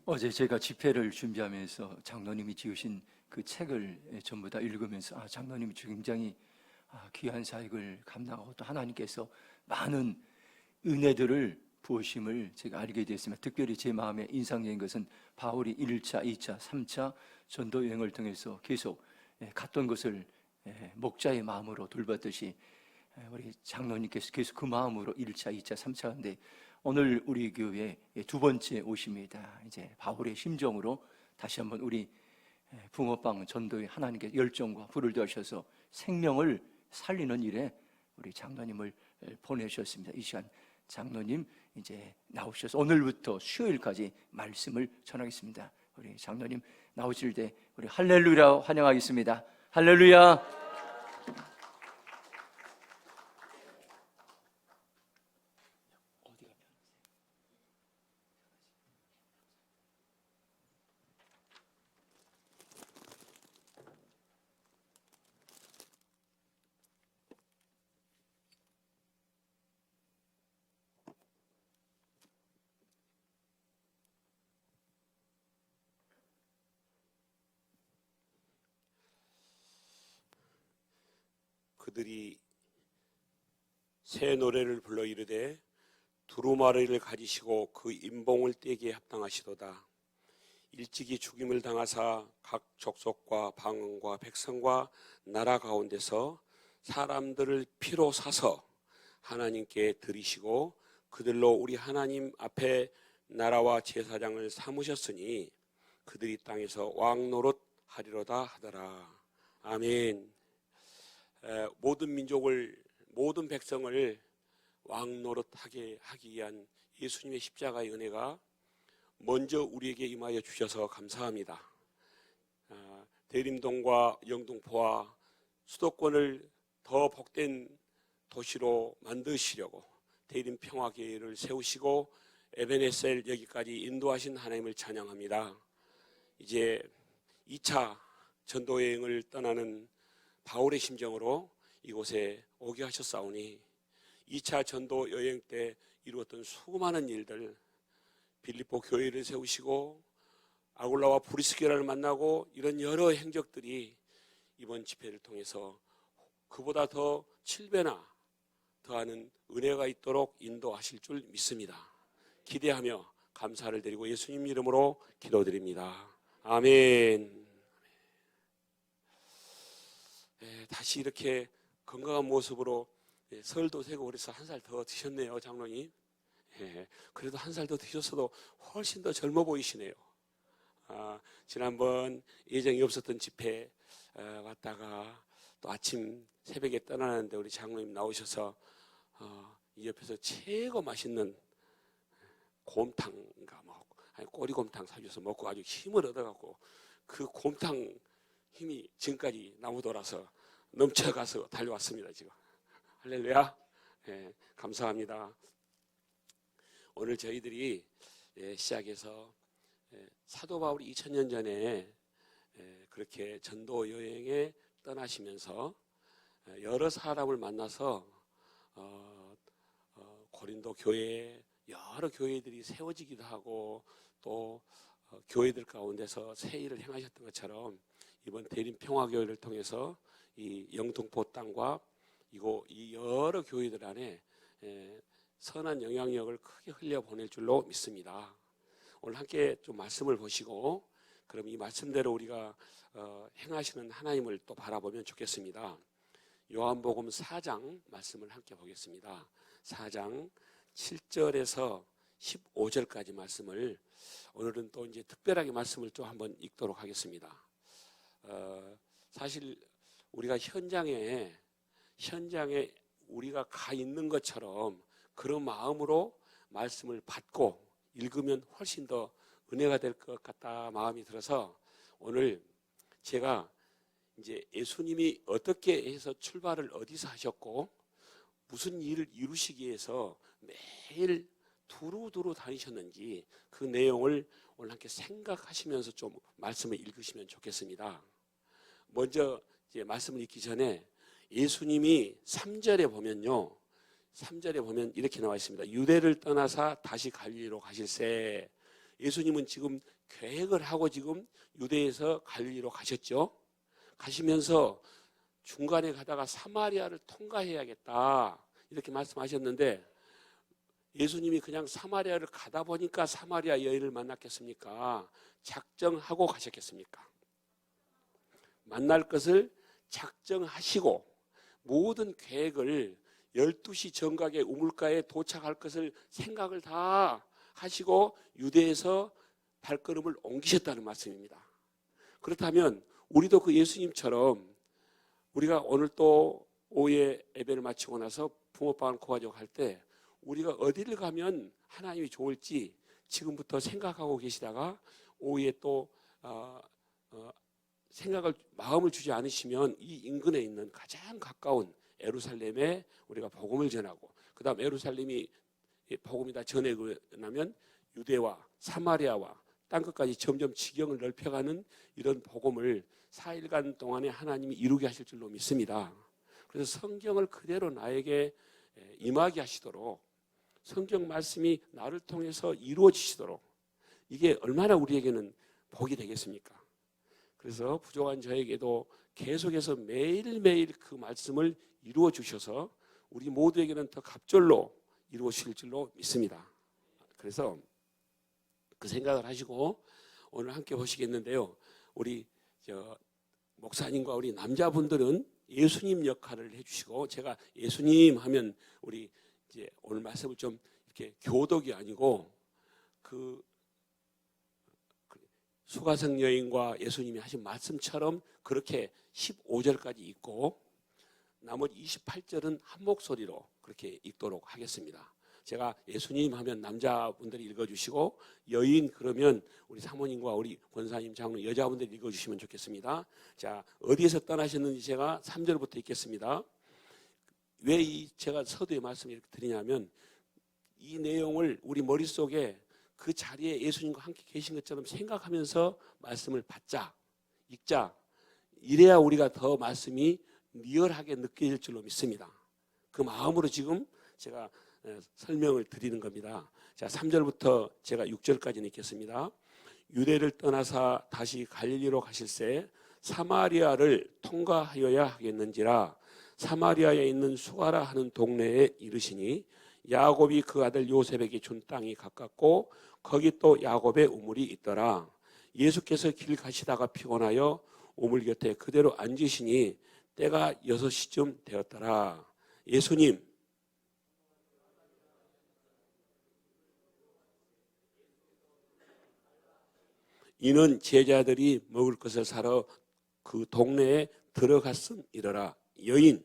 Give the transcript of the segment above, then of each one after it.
어제 제가 집회를 준비하면서 장로님이 지으신 그 책을 전부 다 읽으면서 장로님이 굉장히 귀한 사역을 감당하고 또 하나님께서 많은 은혜들을 부으심을 제가 알게 되었습니다. 특별히 제 마음에 인상적인 것은 바울이 1차, 2차, 3차 전도 여행을 통해서 계속 갔던 것을 목자의 마음으로 돌봤듯이 우리 장로님께서 계속 그 마음으로 1차, 2차, 3차 인데 오늘 우리 교회 두 번째 오십니다. 이제 바울의 심정으로 다시 한번 우리 붕어빵 전도에 하나님께 열정과 불을 더하셔서 생명을 살리는 일에 우리 장로님을 보내셨습니다. 이 시간 장로님 이제 나오셔서 오늘부터 수요일까지 말씀을 전하겠습니다. 우리 장로님 나오실 때 우리 할렐루야 환영하겠습니다. 할렐루야. 그들이 새 노래를 불러 이르되 두루마리를 가지시고 그 임봉을 떼기에 합당하시도다. 일찍이 죽임을 당하사 각 족속과 방언과 백성과 나라 가운데서 사람들을 피로 사서 하나님께 드리시고 그들로 우리 하나님 앞에 나라와 제사장을 삼으셨으니 그들이 땅에서 왕 노릇 하리로다 하더라. 아멘. 모든 민족을, 모든 백성을 왕 노릇하게 하기 위한 예수님의 십자가의 은혜가 먼저 우리에게 임하여 주셔서 감사합니다. 대림동과 영등포와 수도권을 더 복된 도시로 만드시려고 대림평화교회를 세우시고 에베네셀 여기까지 인도하신 하나님을 찬양합니다. 이제 2차 전도여행을 떠나는 바울의 심정으로 이곳에 오게 하셨사오니 2차 전도 여행 때 이루었던 수많은 일들, 빌립보 교회를 세우시고 아굴라와 브리스게라를 만나고 이런 여러 행적들이 이번 집회를 통해서 그보다 더 7배나 더하는 은혜가 있도록 인도하실 줄 믿습니다. 기대하며 감사를 드리고 예수님 이름으로 기도드립니다. 아멘. 다시 이렇게 건강한 모습으로 설도 세고 그래서 한 살 더 드셨네요, 장로님. 그래도 한 살 더 드셨어도 훨씬 더 젊어 보이시네요. 지난번 예정이 없었던 집회 왔다가 또 아침 새벽에 떠나는데 우리 장로님 나오셔서 이 옆에서 최고 맛있는 곰탕인가 꼬리곰탕 사주셔서 먹고 아주 힘을 얻어갖고 그 곰탕 힘이 지금까지 나무 돌아서 넘쳐가서 달려왔습니다. 지금 할렐루야. 감사합니다. 오늘 저희들이 시작해서 사도 바울이 2000년 전에 그렇게 전도 여행에 떠나시면서 여러 사람을 만나서 고린도 교회 여러 교회들이 세워지기도 하고 또 교회들 가운데서 새 일을 행하셨던 것처럼 이번 대림평화교회를 통해서 이 영등포 땅과 이 여러 교회들 안에 선한 영향력을 크게 흘려보낼 줄로 믿습니다. 오늘 함께 좀 말씀을 보시고 그럼 이 말씀대로 우리가 행하시는 하나님을 또 바라보면 좋겠습니다. 요한복음 4장 말씀을 함께 보겠습니다. 4장 7절에서 15절까지 말씀을 오늘은 또 이제 특별하게 말씀을 좀 한번 읽도록 하겠습니다. 사실 우리가 현장에 우리가 가 있는 것처럼 그런 마음으로 말씀을 받고 읽으면 훨씬 더 은혜가 될 것 같다 마음이 들어서 오늘 제가 이제 예수님이 어떻게 해서 출발을 어디서 하셨고 무슨 일을 이루시기 위해서 매일 두루두루 다니셨는지 그 내용을 오늘 함께 생각하시면서 좀 말씀을 읽으시면 좋겠습니다. 먼저 이제 말씀을 읽기 전에 예수님이 3절에 보면요. 3절에 보면 이렇게 나와 있습니다. 유대를 떠나사 다시 갈릴리로 가실새 예수님은 지금 계획을 하고 지금 유대에서 갈릴리로 가셨죠. 가시면서 중간에 가다가 사마리아를 통과해야겠다 이렇게 말씀하셨는데, 예수님이 그냥 사마리아를 가다 보니까 사마리아 여인을 만났겠습니까? 작정하고 가셨겠습니까? 만날 것을 작정하시고 모든 계획을 12시 정각에 우물가에 도착할 것을 생각을 다 하시고 유대에서 발걸음을 옮기셨다는 말씀입니다. 그렇다면 우리도 그 예수님처럼 우리가 오늘 또 오후에 예배를 마치고 나서 붕어빵을 구하자고 할 때 우리가 어디를 가면 하나님이 좋을지 지금부터 생각하고 계시다가 오후에 또 마음을 주지 않으시면 이 인근에 있는 가장 가까운 예루살렘에 우리가 복음을 전하고, 그 다음 예루살렘이 복음이 다 전해고 나면 유대와 사마리아와 땅끝까지 점점 지경을 넓혀가는 이런 복음을 4일간 동안에 하나님이 이루게 하실 줄로 믿습니다. 그래서 성경을 그대로 나에게 임하게 하시도록, 성경 말씀이 나를 통해서 이루어지시도록, 이게 얼마나 우리에게는 복이 되겠습니까? 그래서 부족한 저에게도 계속해서 매일매일 그 말씀을 이루어 주셔서 우리 모두에게는 더 갑절로 이루어질 줄로 믿습니다. 그래서 그 생각을 하시고 오늘 함께 보시겠는데요. 우리 목사님과 우리 남자분들은 예수님 역할을 해주시고, 제가 예수님 하면 우리 이제 오늘 말씀을 좀 이렇게 교독이 아니고 그 수가성 여인과 예수님이 하신 말씀처럼 그렇게 15절까지 읽고 나머지 28절은 한 목소리로 그렇게 읽도록 하겠습니다. 제가 예수님 하면 남자분들이 읽어주시고, 여인 그러면 우리 사모님과 우리 권사님, 장로, 여자분들이 읽어주시면 좋겠습니다. 자, 어디에서 떠나셨는지 제가 3절부터 읽겠습니다. 왜 제가 서두에 말씀을 이렇게 드리냐면, 이 내용을 우리 머릿속에 그 자리에 예수님과 함께 계신 것처럼 생각하면서 말씀을 받자, 읽자. 이래야 우리가 더 말씀이 리얼하게 느껴질 줄로 믿습니다. 그 마음으로 지금 제가 설명을 드리는 겁니다. 자, 3절부터 제가 6절까지 읽겠습니다. 유대를 떠나사 다시 갈릴리로 가실새 사마리아를 통과하여야 하겠는지라 사마리아에 있는 수가라 하는 동네에 이르시니 야곱이 그 아들 요셉에게 준 땅이 가깝고 거기 또 야곱의 우물이 있더라. 예수께서 길 가시다가 피곤하여 우물 곁에 그대로 앉으시니 때가 6시쯤 되었더라. 예수님, 이는 제자들이 먹을 것을 사러 그 동네에 들어갔음이더라. 여인,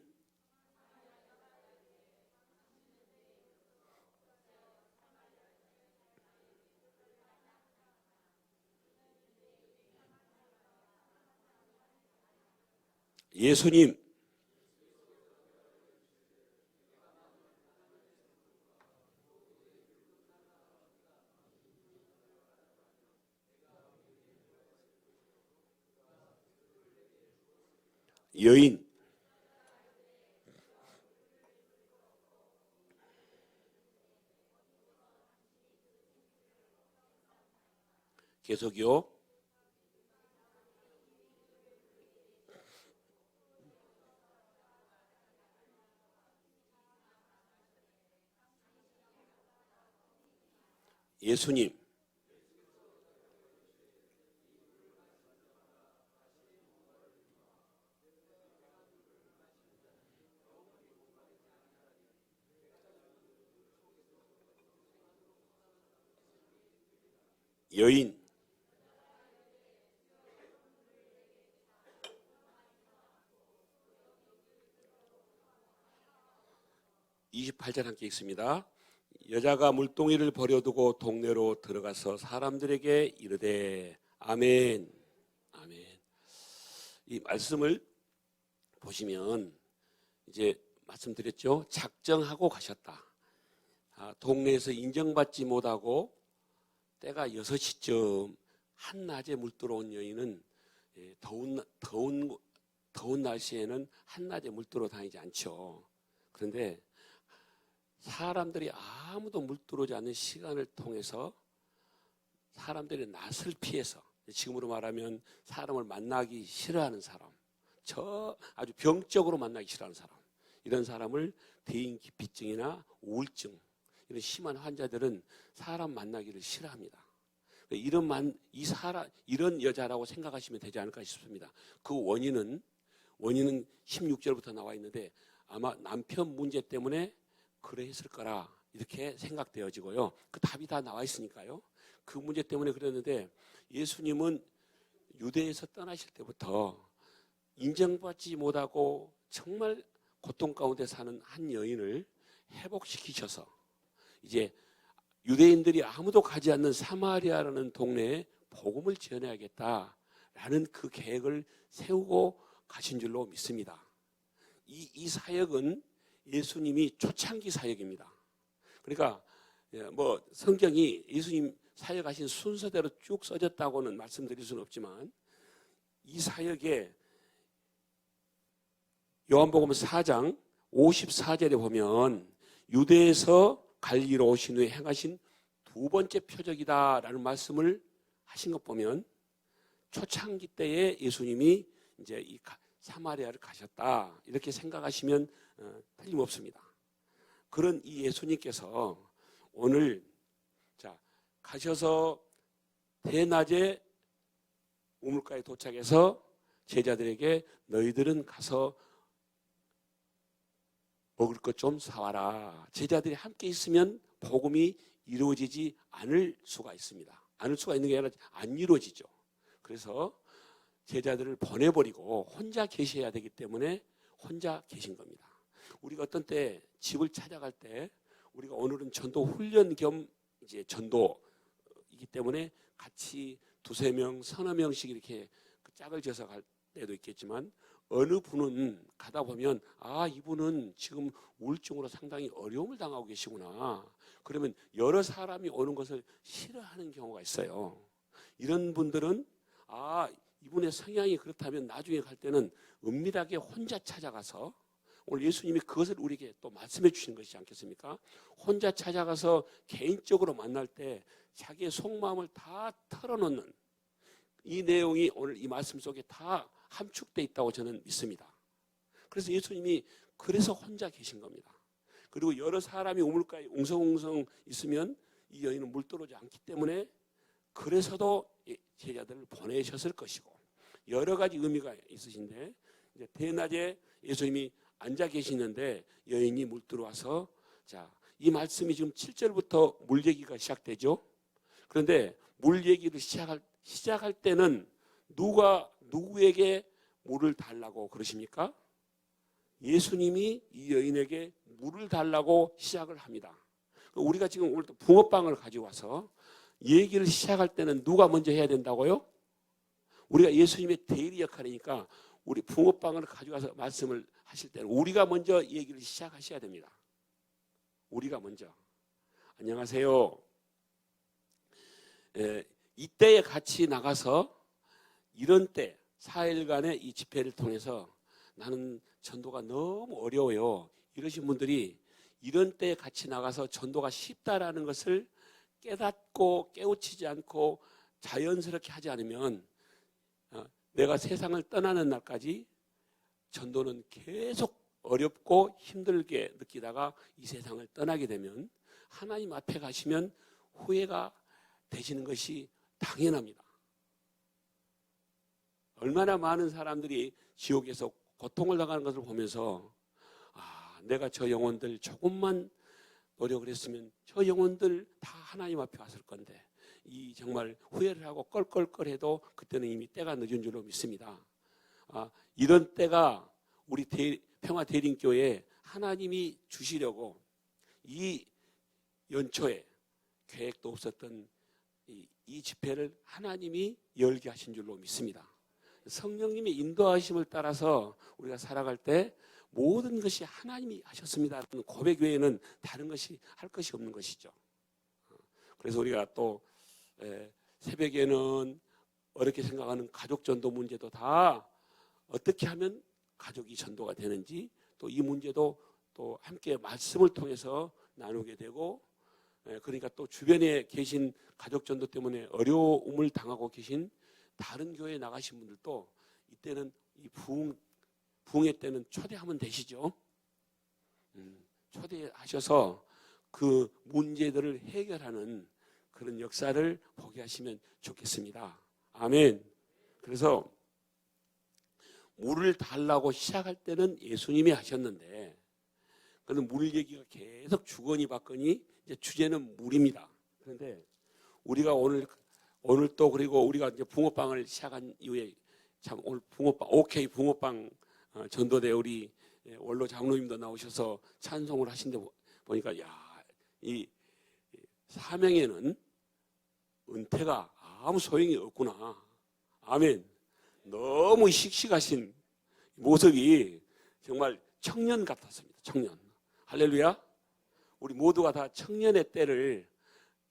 예수님, 여인, 계속요. 예수님, 여인, 28절 함께 읽습니다. 여자가 물동이를 버려두고 동네로 들어가서 사람들에게 이르되 아멘, 아멘. 이 말씀을 보시면 이제 말씀드렸죠. 작정하고 가셨다. 동네에서 인정받지 못하고 때가 6시쯤 한낮에 물 들어온 여인은 더운 날씨에는 한낮에 물 들어 다니지 않죠. 그런데 사람들이 아무도 물 들어오지 않는 시간을 통해서 사람들의 낯을 피해서, 지금으로 말하면 사람을 만나기 싫어하는 사람, 아주 병적으로 만나기 싫어하는 사람, 이런 사람을 대인기피증이나 우울증, 이런 심한 환자들은 사람 만나기를 싫어합니다. 이런 여자라고 생각하시면 되지 않을까 싶습니다. 그 원인은 16절부터 나와 있는데 아마 남편 문제 때문에 그래 했을 거라 이렇게 생각되어지고요. 그 답이 다 나와 있으니까요. 그 문제 때문에 그랬는데 예수님은 유대에서 떠나실 때부터 인정받지 못하고 정말 고통 가운데 사는 한 여인을 회복시키셔서 이제 유대인들이 아무도 가지 않는 사마리아라는 동네에 복음을 전해야겠다라는 그 계획을 세우고 가신 줄로 믿습니다. 이 사역은 예수님이 초창기 사역입니다. 그러니까 뭐 성경이 예수님 사역하신 순서대로 쭉 써졌다고는 말씀드릴 수는 없지만 이 사역에 요한복음 4장 54절에 보면 유대에서 갈릴리로 오신 후에 행하신 두 번째 표적이다라는 말씀을 하신 것 보면 초창기 때에 예수님이 이제 이 사마리아를 가셨다 이렇게 생각하시면 틀림없습니다. 그런 이 예수님께서 오늘 가셔서 대낮에 우물가에 도착해서 제자들에게 너희들은 가서 먹을 것 좀 사와라. 제자들이 함께 있으면 복음이 이루어지지 않을 수가 있습니다. 않을 수가 있는 게 아니라 안 이루어지죠. 그래서 제자들을 보내버리고 혼자 계셔야 되기 때문에 혼자 계신 겁니다. 우리가 어떤 때 집을 찾아갈 때 우리가 오늘은 전도 훈련 겸 이제 전도이기 때문에 같이 두세 명, 서너 명씩 이렇게 짝을 져서 갈 때도 있겠지만 어느 분은 가다 보면 이분은 지금 우울증으로 상당히 어려움을 당하고 계시구나. 그러면 여러 사람이 오는 것을 싫어하는 경우가 있어요. 이런 분들은 이분의 성향이 그렇다면 나중에 갈 때는 은밀하게 혼자 찾아가서 오늘 예수님이 그것을 우리에게 또 말씀해 주신 것이지 않겠습니까? 혼자 찾아가서 개인적으로 만날 때 자기의 속마음을 다 털어놓는 이 내용이 오늘 이 말씀 속에 다 함축되어 있다고 저는 믿습니다. 그래서 예수님이 그래서 혼자 계신 겁니다. 그리고 여러 사람이 우물가에 웅성웅성 있으면 이 여인은 물 들어오지 않기 때문에 그래서도 제자들을 보내셨을 것이고 여러 가지 의미가 있으신데 이제 대낮에 예수님이 앉아 계시는데 여인이 물 들어와서 이 말씀이 지금 7절부터 물 얘기가 시작되죠. 그런데 물 얘기를 시작할 때는 누구에게 물을 달라고 그러십니까? 예수님이 이 여인에게 물을 달라고 시작을 합니다. 우리가 지금 오늘 또 붕어빵을 가지고 와서 얘기를 시작할 때는 누가 먼저 해야 된다고요? 우리가 예수님의 대리 역할이니까 우리 붕어빵을 가져와서 말씀을 하실 때는 우리가 먼저 얘기를 시작하셔야 됩니다. 우리가 먼저. 안녕하세요. 이때에 같이 나가서 이런 때 4일간의 이 집회를 통해서 나는 전도가 너무 어려워요. 이러신 분들이 이런 때에 같이 나가서 전도가 쉽다라는 것을 깨닫고 깨우치지 않고 자연스럽게 하지 않으면 내가 세상을 떠나는 날까지 전도는 계속 어렵고 힘들게 느끼다가 이 세상을 떠나게 되면 하나님 앞에 가시면 후회가 되시는 것이 당연합니다. 얼마나 많은 사람들이 지옥에서 고통을 당하는 것을 보면서 내가 저 영혼들 조금만 노력을 했으면 저 영혼들 다 하나님 앞에 왔을 건데 이 정말 후회를 하고 껄껄껄해도 그때는 이미 때가 늦은 줄로 믿습니다. 이런 때가 우리 평화대림교회에 하나님이 주시려고 이 연초에 계획도 없었던 이 집회를 하나님이 열게 하신 줄로 믿습니다. 성령님의 인도하심을 따라서 우리가 살아갈 때 모든 것이 하나님이 하셨습니다. 고백 외에는 다른 것이 할 것이 없는 것이죠. 그래서 우리가 또 새벽에는 어렵게 생각하는 가족 전도 문제도 다 어떻게 하면 가족이 전도가 되는지 또 이 문제도 또 함께 말씀을 통해서 나누게 되고 그러니까 또 주변에 계신 가족 전도 때문에 어려움을 당하고 계신 다른 교회에 나가신 분들도 이때는 이 부흥회 때는 초대하면 되시죠. 초대하셔서 그 문제들을 해결하는 그런 역사를 보게 하시면 좋겠습니다. 아멘. 그래서 물을 달라고 시작할 때는 예수님이 하셨는데, 그는 물 얘기가 계속 주거니 받거니 이제 주제는 물입니다. 그런데 우리가 오늘 또 그리고 우리가 이제 붕어빵을 시작한 이후에 참 오늘 붕어빵 오케이 붕어빵 전도대 우리 원로 장로님도 나오셔서 찬송을 하신데 보니까 이 사명에는 은퇴가 아무 소용이 없구나. 아멘. 너무 씩씩하신 모습이 정말 청년 같았습니다. 청년. 할렐루야. 우리 모두가 다 청년의 때를,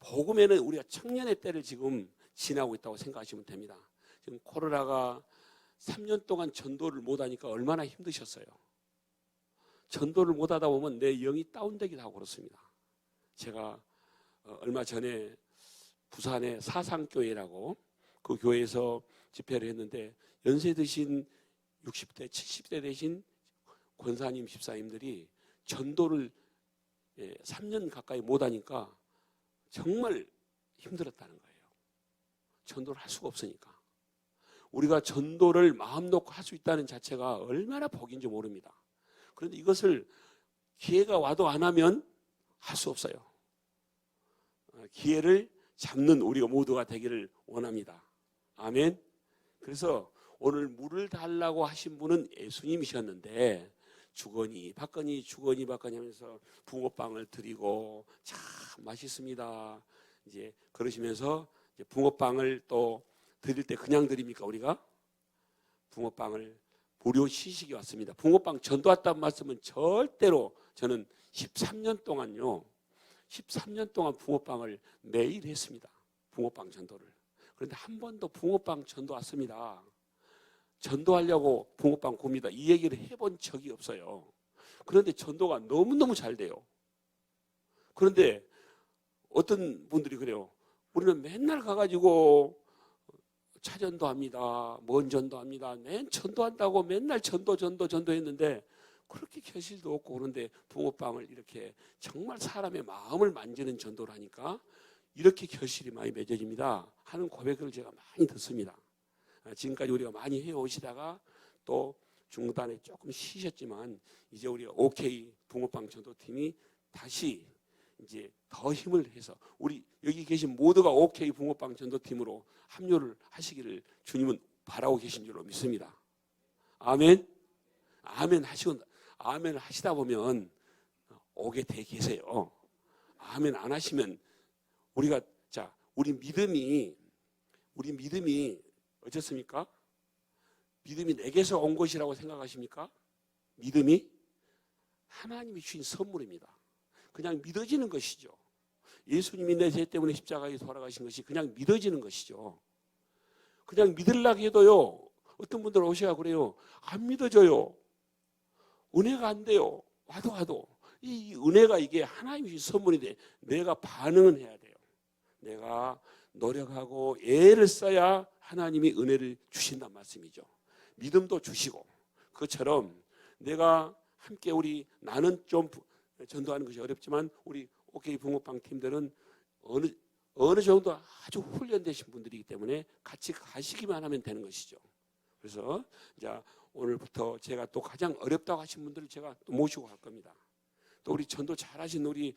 복음에는 우리가 청년의 때를 지금 지나고 있다고 생각하시면 됩니다. 지금 코로나가 3년 동안 전도를 못하니까 얼마나 힘드셨어요. 전도를 못하다 보면 내 영이 다운되기도 하고 그렇습니다. 제가 얼마 전에 부산의 사상교회라고 그 교회에서 집회를 했는데, 연세 드신 60대, 70대 되신 권사님, 집사님들이 전도를 3년 가까이 못하니까 정말 힘들었다는 거예요. 전도를 할 수가 없으니까. 우리가 전도를 마음 놓고 할 수 있다는 자체가 얼마나 복인지 모릅니다. 그런데 이것을 기회가 와도 안 하면 할 수 없어요. 기회를 잡는 우리가 모두가 되기를 원합니다. 아멘. 그래서 오늘 물을 달라고 하신 분은 예수님이셨는데, 주거니 받거니 주거니 받거니 하면서 붕어빵을 드리고 참 맛있습니다. 이제 그러시면서 이제 붕어빵을 또 드릴 때 그냥 드립니까? 우리가 붕어빵을 무료 시식이 왔습니다. 붕어빵 전도 왔다는 말씀은 절대로, 저는 13년 동안요, 13년 동안 붕어빵을 매일 했습니다. 붕어빵 전도를. 그런데 한 번도 붕어빵 전도 왔습니다. 전도하려고 붕어빵 굽니다. 이 얘기를 해본 적이 없어요. 그런데 전도가 너무너무 잘 돼요. 그런데 어떤 분들이 그래요. 우리는 맨날 가가지고 차전도 합니다. 뭔 전도합니다. 맨 전도한다고 맨날 전도 했는데 그렇게 결실도 없고, 그런데 붕어빵을 이렇게 정말 사람의 마음을 만지는 전도를 하니까 이렇게 결실이 많이 맺어집니다 하는 고백을 제가 많이 듣습니다. 지금까지 우리가 많이 해오시다가 또 중단에 조금 쉬셨지만, 이제 우리가 OK 붕어빵 전도팀이 다시 이제 더 힘을 해서 우리 여기 계신 모두가 OK 붕어빵 전도팀으로 합류를 하시기를 주님은 바라고 계신 줄로 믿습니다. 아멘. 아멘 하시다 보면 오게 돼 계세요. 아멘 안 하시면 우리 믿음이 어떻습니까? 믿음이 내게서 온 것이라고 생각하십니까? 믿음이 하나님이 주신 선물입니다. 그냥 믿어지는 것이죠. 예수님이 내 죄 때문에 십자가에 돌아가신 것이 그냥 믿어지는 것이죠. 그냥 믿으려고 해도요, 어떤 분들 오셔야 그래요. 안 믿어져요. 은혜가 안 돼요. 와도. 이 은혜가 이게 하나님이 주신 선물인데 내가 반응은 해야 돼요. 내가 노력하고 애를 써야 하나님이 은혜를 주신단 말씀이죠. 믿음도 주시고, 그것처럼 내가 함께 나는 좀 전도하는 것이 어렵지만 우리 OK 붕어빵 팀들은 어느 정도 아주 훈련되신 분들이기 때문에 같이 가시기만 하면 되는 것이죠. 그래서 이제 오늘부터 제가 또 가장 어렵다고 하신 분들을 제가 또 모시고 갈 겁니다. 또 우리 전도 잘하신 우리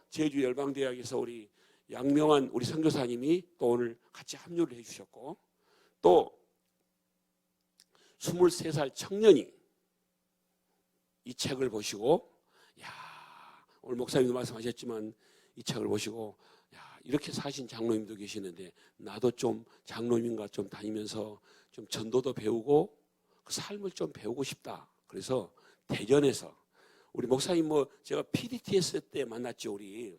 제주 열방대학에서 우리 양명한 우리 선교사님이 또 오늘 같이 합류를 해주셨고, 또 23살 청년이 이 책을 보시고, 오늘 목사님도 말씀하셨지만 이 책을 보시고, 이렇게 사신 장로님도 계시는데 나도 좀 장로님과 좀 다니면서 좀 전도도 배우고 그 삶을 좀 배우고 싶다. 그래서 대전에서 우리 목사님 제가 PDTS 때 만났죠. 우리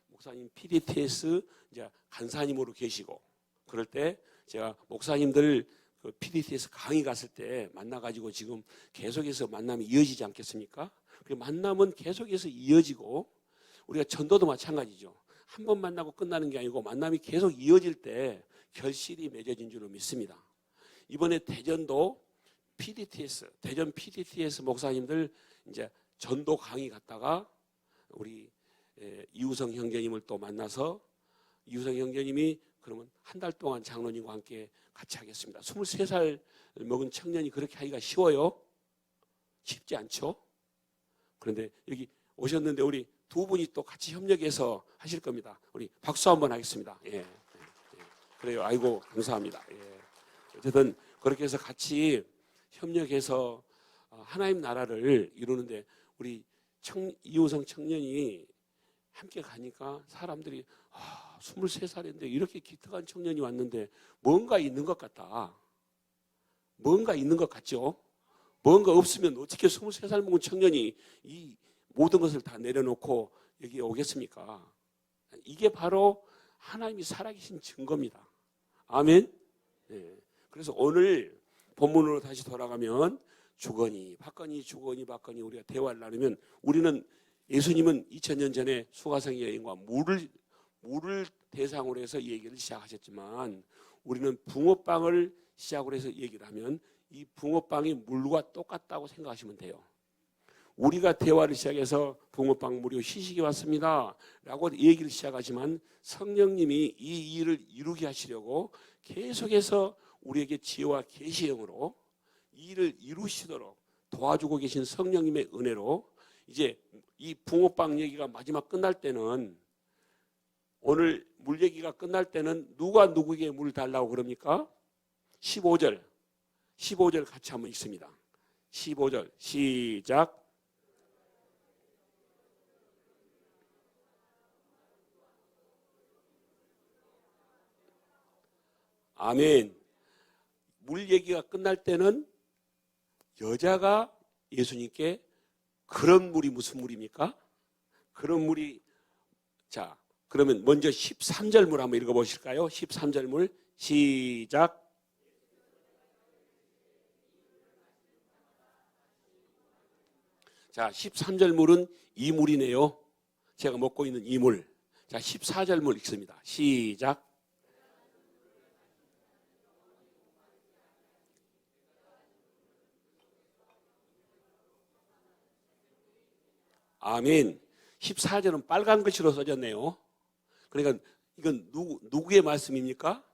목사님 PDTS 이제 간사님으로 계시고, 그럴 때 제가 목사님들 그 PDTS 강의 갔을 때 만나가지고 지금 계속해서 만남이 이어지지 않겠습니까? 그 만남은 계속해서 이어지고, 우리가 전도도 마찬가지죠. 한 번 만나고 끝나는 게 아니고 만남이 계속 이어질 때 결실이 맺어진 줄로 믿습니다. 이번에 대전도 PDTS, 대전 PDTS 목사님들 이제 전도 강의 갔다가 우리 이우성 형제님을 또 만나서 이우성 형제님이 그러면 한 달 동안 장로님과 함께 같이 하겠습니다. 23살 먹은 청년이 그렇게 하기가 쉬워요? 쉽지 않죠? 그런데 여기 오셨는데 우리 두 분이 또 같이 협력해서 하실 겁니다. 우리 박수 한번 하겠습니다. 예. 그래요. 아이고, 감사합니다. 예. 어쨌든 그렇게 해서 같이 협력해서 하나님 나라를 이루는데 우리 이우성 청년이 함께 가니까 사람들이 23살인데 이렇게 기특한 청년이 왔는데 뭔가 있는 것 같다. 뭔가 있는 것 같죠? 뭔가 없으면 어떻게 23살 먹은 청년이 이 모든 것을 다 내려놓고 여기에 오겠습니까? 이게 바로 하나님이 살아계신 증거입니다. 아멘? 네. 그래서 오늘 본문으로 다시 돌아가면 주거니 박거니 주거니 박거니 우리가 대화를 나누면 우리는 예수님은 2000년 전에 수가성 여인과 물을 대상으로 해서 얘기를 시작하셨지만 우리는 붕어빵을 시작으로 해서 얘기를 하면 이 붕어빵이 물과 똑같다고 생각하시면 돼요. 우리가 대화를 시작해서 붕어빵 무료 시식이 왔습니다 라고 얘기를 시작하지만 성령님이 이 일을 이루게 하시려고 계속해서 우리에게 지혜와 계시형으로 이 일을 이루시도록 도와주고 계신 성령님의 은혜로 이제 이 붕어빵 얘기가 마지막 끝날 때는 오늘 물 얘기가 끝날 때는 누가 누구에게 물 달라고 그럽니까? 15절 같이 한번 읽습니다. 15절 시작. 아멘. 물 얘기가 끝날 때는 여자가 예수님께 그런 물이 무슨 물입니까? 그런 물이 자 그러면 먼저 13절 물 한번 읽어보실까요? 13절 물 시작. 자 13절 물은 이 물이네요. 제가 먹고 있는 이 물. 자 14절 물 읽습니다. 시작. 아멘. 14절은 빨간 글씨로 써졌네요. 그러니까 이건 누구의 말씀입니까?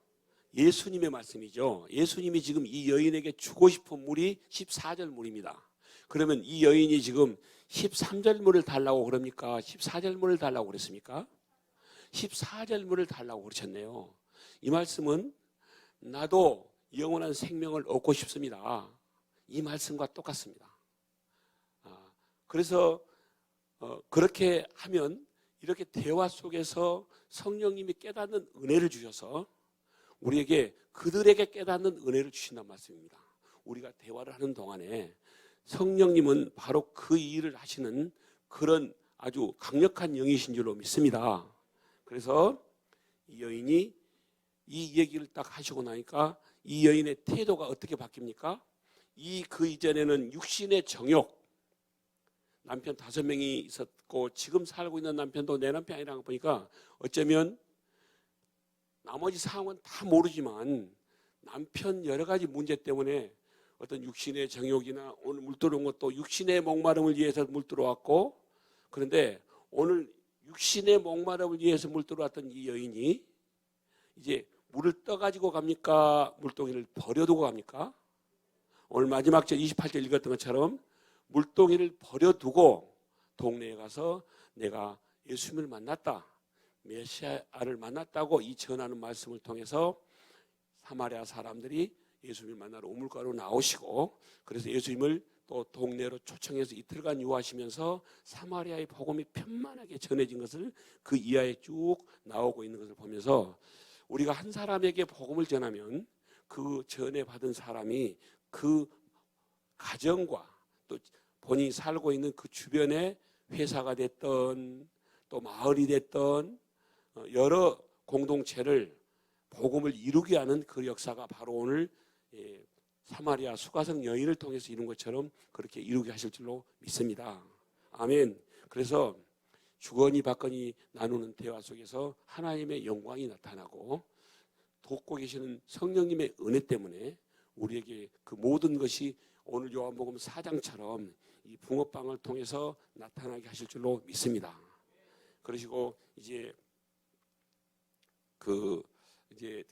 예수님의 말씀이죠. 예수님이 지금 이 여인에게 주고 싶은 물이 14절 물입니다. 그러면 이 여인이 지금 13절 물을 달라고 그럽니까? 14절 물을 달라고 그랬습니까? 14절 물을 달라고 그러셨네요. 이 말씀은 나도 영원한 생명을 얻고 싶습니다. 이 말씀과 똑같습니다. 그래서 그렇게 하면 이렇게 대화 속에서 성령님이 깨닫는 은혜를 주셔서 우리에게 그들에게 깨닫는 은혜를 주신다는 말씀입니다. 우리가 대화를 하는 동안에 성령님은 바로 그 일을 하시는 그런 아주 강력한 영이신 줄로 믿습니다. 그래서 이 여인이 이 얘기를 딱 하시고 나니까 이 여인의 태도가 어떻게 바뀝니까? 그 이전에는 육신의 정욕, 남편 5명이 있었고 지금 살고 있는 남편도 내 남편이 아니라는 거 보니까 어쩌면 나머지 상황은 다 모르지만 남편 여러 가지 문제 때문에 어떤 육신의 정욕이나 오늘 물 들어온 것도 육신의 목마름을 위해서 물 들어왔고 그런데 오늘 육신의 목마름을 위해서 물 들어왔던 이 여인이 이제 물을 떠가지고 갑니까? 물동이를 버려두고 갑니까? 오늘 마지막 절 28절 읽었던 것처럼 물동이를 버려두고 동네에 가서 내가 예수님을 만났다. 메시아를 만났다고 이 전하는 말씀을 통해서 사마리아 사람들이 예수님을 만나러 우물가로 나오시고 그래서 예수님을 또 동네로 초청해서 이틀간 유하시면서 사마리아의 복음이 편만하게 전해진 것을 그 이하에 쭉 나오고 있는 것을 보면서 우리가 한 사람에게 복음을 전하면 그 전에 받은 사람이 그 가정과 또 본인이 살고 있는 그 주변에 회사가 됐던 또 마을이 됐던 여러 공동체를 복음을 이루게 하는 그 역사가 바로 오늘 사마리아 수가성 여인을 통해서 이룬 것처럼 그렇게 이루게 하실 줄로 믿습니다. 아멘. 그래서 주거니 받거니 나누는 대화 속에서 하나님의 영광이 나타나고 돕고 계시는 성령님의 은혜 때문에 우리에게 그 모든 것이 오늘 요한복음 4장처럼 이 붕어빵을 통해서 나타나게 하실 줄로 믿습니다. 그러시고 이제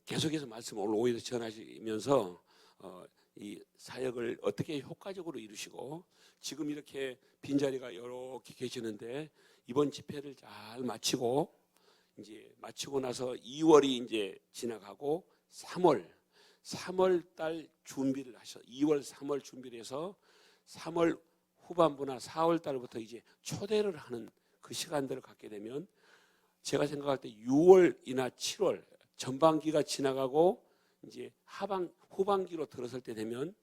계속해서 말씀을 오늘 오후에 전하시면서 이 사역을 어떻게 효과적으로 이루시고 지금 이렇게 빈자리가 이렇게 계시는데 이번 집회를 잘 마치고 이제 마치고 나서 2월이 이제 지나가고 3월 달 준비를 하셔. 2월, 3월 준비를 해서 3월 후반부나 4월 달부터 이제 초대를 하는 그 시간들을 갖게 되면 제가 생각할 때 6월이나 7월 전반기가 지나가고 이제 후반기로 들어설 때 되면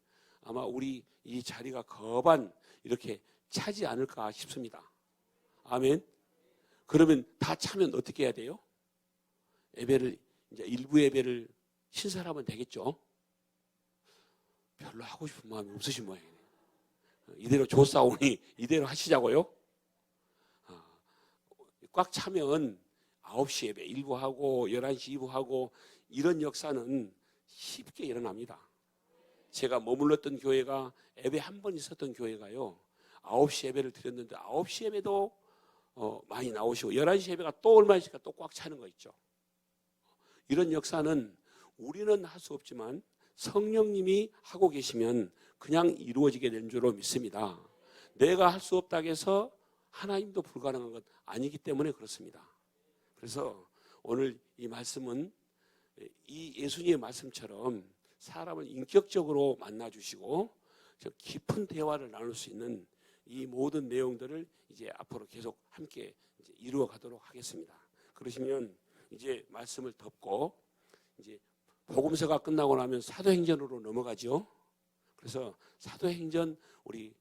아마 우리 이 자리가 거반 이렇게 차지 않을까 싶습니다. 아멘. 그러면 다 차면 어떻게 해야 돼요? 예배를 이제 일부 예배를 신설하면 되겠죠. 별로 하고 싶은 마음이 없으신 모양이네요. 이대로 조사오니 이대로 하시자고요. 꽉 차면 9시 예배 일부 하고 11시 2부 하고 이런 역사는 쉽게 일어납니다. 제가 머물렀던 교회가 예배 한 번 있었던 교회가요. 9시 예배를 드렸는데 9시 예배도 많이 나오시고 11시 예배가 또 얼마 있으니까 또 꽉 차는 거 있죠. 이런 역사는 우리는 할 수 없지만 성령님이 하고 계시면 그냥 이루어지게 된 줄로 믿습니다. 내가 할 수 없다고 해서 하나님도 불가능한 것 아니기 때문에 그렇습니다. 그래서 오늘 이 말씀은 이 예수님의 말씀처럼 사람을 인격적으로 만나주시고 깊은 대화를 나눌 수 있는 이 모든 내용들을 이제 앞으로 계속 함께 이제 이루어 가도록 하겠습니다. 그러시면 이제 말씀을 덮고 이제 복음서가 끝나고 나면 사도행전으로 넘어가죠. 그래서 사도행전 우리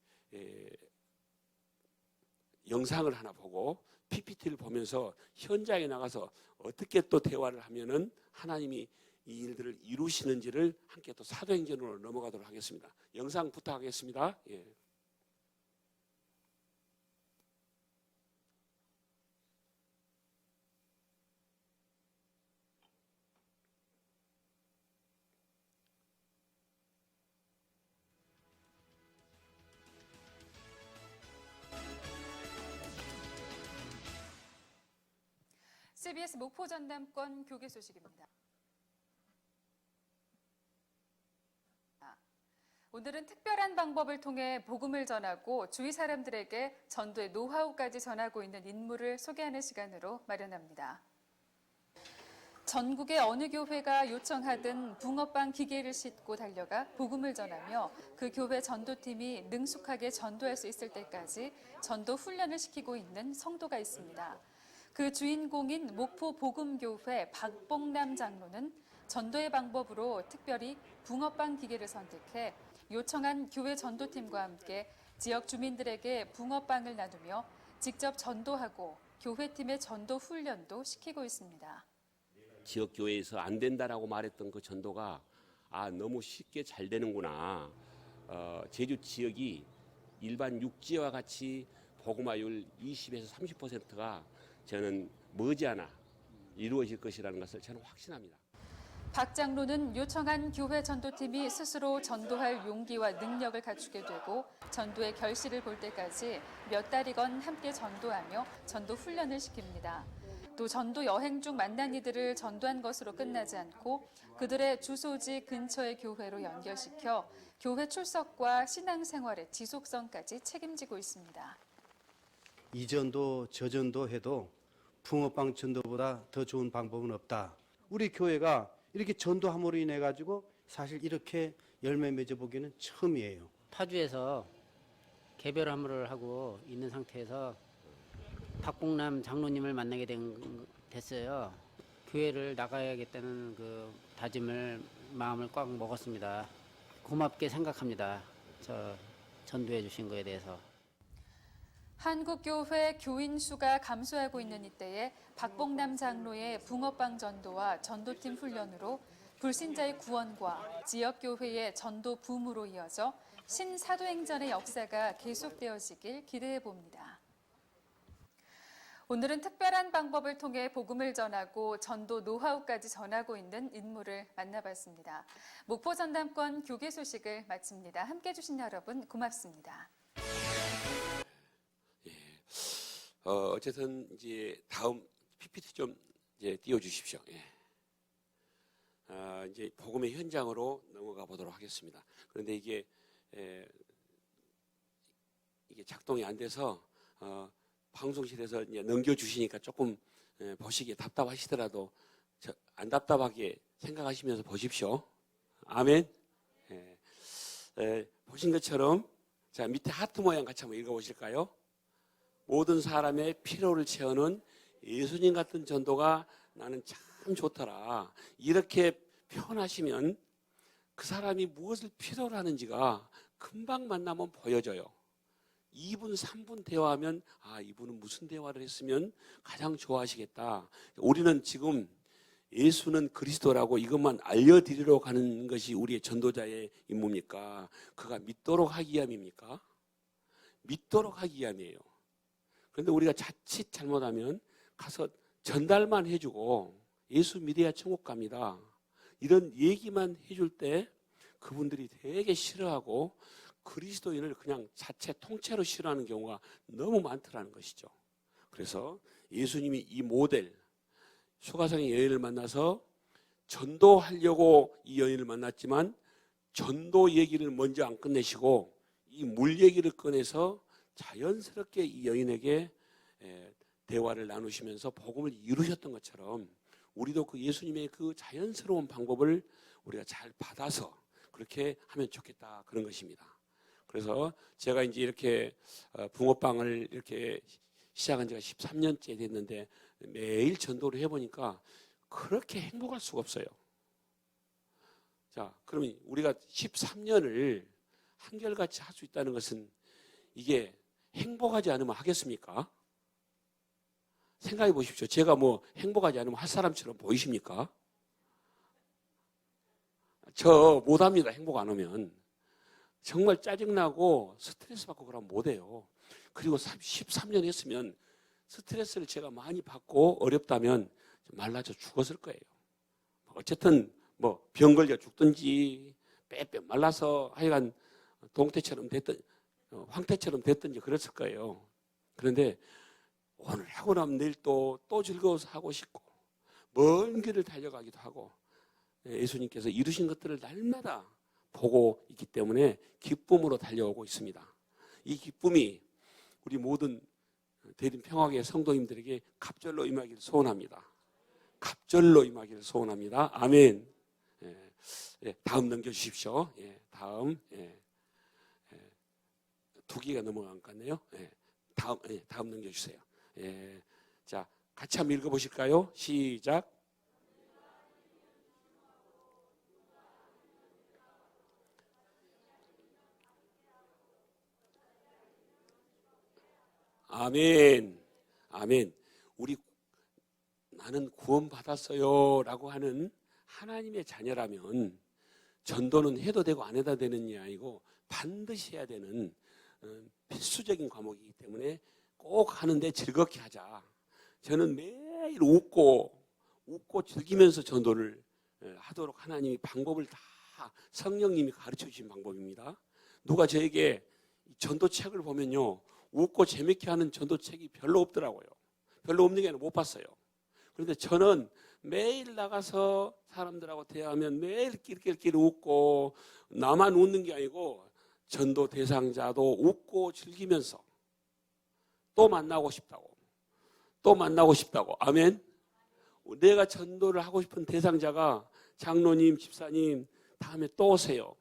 영상을 하나 보고 PPT를 보면서 현장에 나가서 어떻게 또 대화를 하면은 하나님이 이 일들을 이루시는지를 함께 또 사도행전으로 넘어가도록 하겠습니다. 영상 부탁하겠습니다. 예. CBS 목포 전남권 교계 소식입니다. 오늘은 특별한 방법을 통해 복음을 전하고 주위 사람들에게 전도의 노하우까지 전하고 있는 인물을 소개하는 시간으로 마련합니다. 전국의 어느 교회가 요청하든 붕어빵 기계를 싣고 달려가 복음을 전하며 그 교회 전도팀이 능숙하게 전도할 수 있을 때까지 전도 훈련을 시키고 있는 성도가 있습니다. 그 주인공인 목포 복음교회 박봉남 장로는 전도의 방법으로 특별히 붕어빵 기계를 선택해 요청한 교회 전도팀과 함께 지역 주민들에게 붕어빵을 나누며 직접 전도하고 교회팀의 전도 훈련도 시키고 있습니다. 지역 교회에서 안 된다라고 말했던 그 전도가 너무 쉽게 잘 되는구나. 제주 지역이 일반 육지와 같이 복음화율 20에서 30%가 저는 머지않아 이루어질 것이라는 것을 저는 확신합니다. 박 장로는 요청한 교회 전도팀이 스스로 전도할 용기와 능력을 갖추게 되고 전도의 결실을 볼 때까지 몇 달이건 함께 전도하며 전도 훈련을 시킵니다. 또 전도 여행 중 만난 이들을 전도한 것으로 끝나지 않고 그들의 주소지 근처의 교회로 연결시켜 교회 출석과 신앙생활의 지속성까지 책임지고 있습니다. 이전도 저전도 해도 붕어빵 전도보다 더 좋은 방법은 없다. 우리 교회가 이렇게 전도함으로 인해 가지고 사실 이렇게 열매 맺어보기는 처음이에요. 파주에서 개별 화물을 하고 있는 상태에서 박봉남 장로님을 만나게 됐어요. 교회를 나가야겠다는 그 다짐을 마음을 꽉 먹었습니다. 고맙게 생각합니다. 저 전도해 주신 거에 대해서. 한국교회 교인 수가 감소하고 있는 이때에 박봉남 장로의 붕어빵 전도와 전도팀 훈련으로 불신자의 구원과 지역교회의 전도 붐으로 이어져 신사도행전의 역사가 계속되어지길 기대해 봅니다. 오늘은 특별한 방법을 통해 복음을 전하고 전도 노하우까지 전하고 있는 인물을 만나봤습니다. 목포 전담권 교계 소식을 마칩니다. 함께해 주신 여러분 고맙습니다. 어쨌든 이제 다음 PPT 좀 이제 띄워주십시오. 이제 복음의 현장으로 넘어가 보도록 하겠습니다. 그런데 이게 작동이 안 돼서 방송실에서 이제 넘겨주시니까 조금 보시기에 답답하시더라도 안 답답하게 생각하시면서 보십시오. 아멘. 보신 것처럼 자 밑에 하트 모양 같이 한번 읽어보실까요? 모든 사람의 필요를 채우는 예수님 같은 전도가 나는 참 좋더라. 이렇게 표현하시면 그 사람이 무엇을 필요로 하는지가 금방 만나면 보여져요. 2분, 3분 대화하면 이분은 무슨 대화를 했으면 가장 좋아하시겠다. 우리는 지금 예수는 그리스도라고 이것만 알려드리러 가는 것이 우리의 전도자의 임무입니까? 그가 믿도록 하기 위함입니까? 믿도록 하기 위함이에요. 그런데 우리가 자칫 잘못하면 가서 전달만 해주고 예수 믿어야 천국 갑니다. 이런 얘기만 해줄 때 그분들이 되게 싫어하고 그리스도인을 그냥 자체 통째로 싫어하는 경우가 너무 많더라는 것이죠. 그래서 예수님이 이 모델 수가성의 여인을 만나서 전도하려고 이 여인을 만났지만 전도 얘기를 먼저 안 끝내시고 이 물 얘기를 꺼내서 자연스럽게 이 여인에게 대화를 나누시면서 복음을 이루셨던 것처럼 우리도 그 예수님의 그 자연스러운 방법을 우리가 잘 받아서 그렇게 하면 좋겠다 그런 것입니다. 그래서 제가 이제 이렇게 붕어빵을 이렇게 시작한 지가 13년째 됐는데 매일 전도를 해보니까 그렇게 행복할 수가 없어요. 자, 그러면 우리가 13년을 한결같이 할 수 있다는 것은 이게 행복하지 않으면 하겠습니까? 생각해 보십시오. 제가 뭐 행복하지 않으면 할 사람처럼 보이십니까? 저 못합니다. 행복 안 하면. 정말 짜증나고 스트레스 받고 그러면 못해요. 그리고 13년 했으면 스트레스를 제가 많이 받고 어렵다면 말라져 죽었을 거예요. 어쨌든 뭐 병 걸려 죽든지 빼빼 말라서 하여간 동태처럼 됐든 황태처럼 됐든지 그랬을 거예요. 그런데 오늘 하고 나면 내일 또 즐거워서 하고 싶고 먼 길을 달려가기도 하고 예수님께서 이루신 것들을 날마다 보고 있기 때문에 기쁨으로 달려오고 있습니다. 이 기쁨이 우리 모든 대림평화교회 성도님들에게 갑절로 임하기를 소원합니다. 갑절로 임하기를 소원합니다. 아멘. 다음 넘겨주십시오. 다음. 2기가 넘어간 것 같네요. 다음 넘겨주세요. 자, 같이 한번 읽어보실까요? 시작. 아멘. 아멘. 나는 구원받았어요 라고 하는 하나님의 자녀라면 전도는 해도 되고 안 해도 되는 게 아니고 반드시 해야 되는 필수적인 과목이기 때문에 꼭 하는데 즐겁게 하자. 저는 매일 웃고 즐기면서 전도를 하도록 하나님이 방법을 다 성령님이 가르쳐 주신 방법입니다. 누가 저에게 전도책을 보면요. 웃고 재밌게 하는 전도책이 별로 없더라고요. 별로 없는 게 아니라 못 봤어요. 그런데 저는 매일 나가서 사람들하고 대화하면 매일 끼리끼리 웃고 나만 웃는 게 아니고 전도 대상자도 웃고 즐기면서 또 만나고 싶다고 아멘. 내가 전도를 하고 싶은 대상자가 장로님, 집사님 다음에 또 오세요.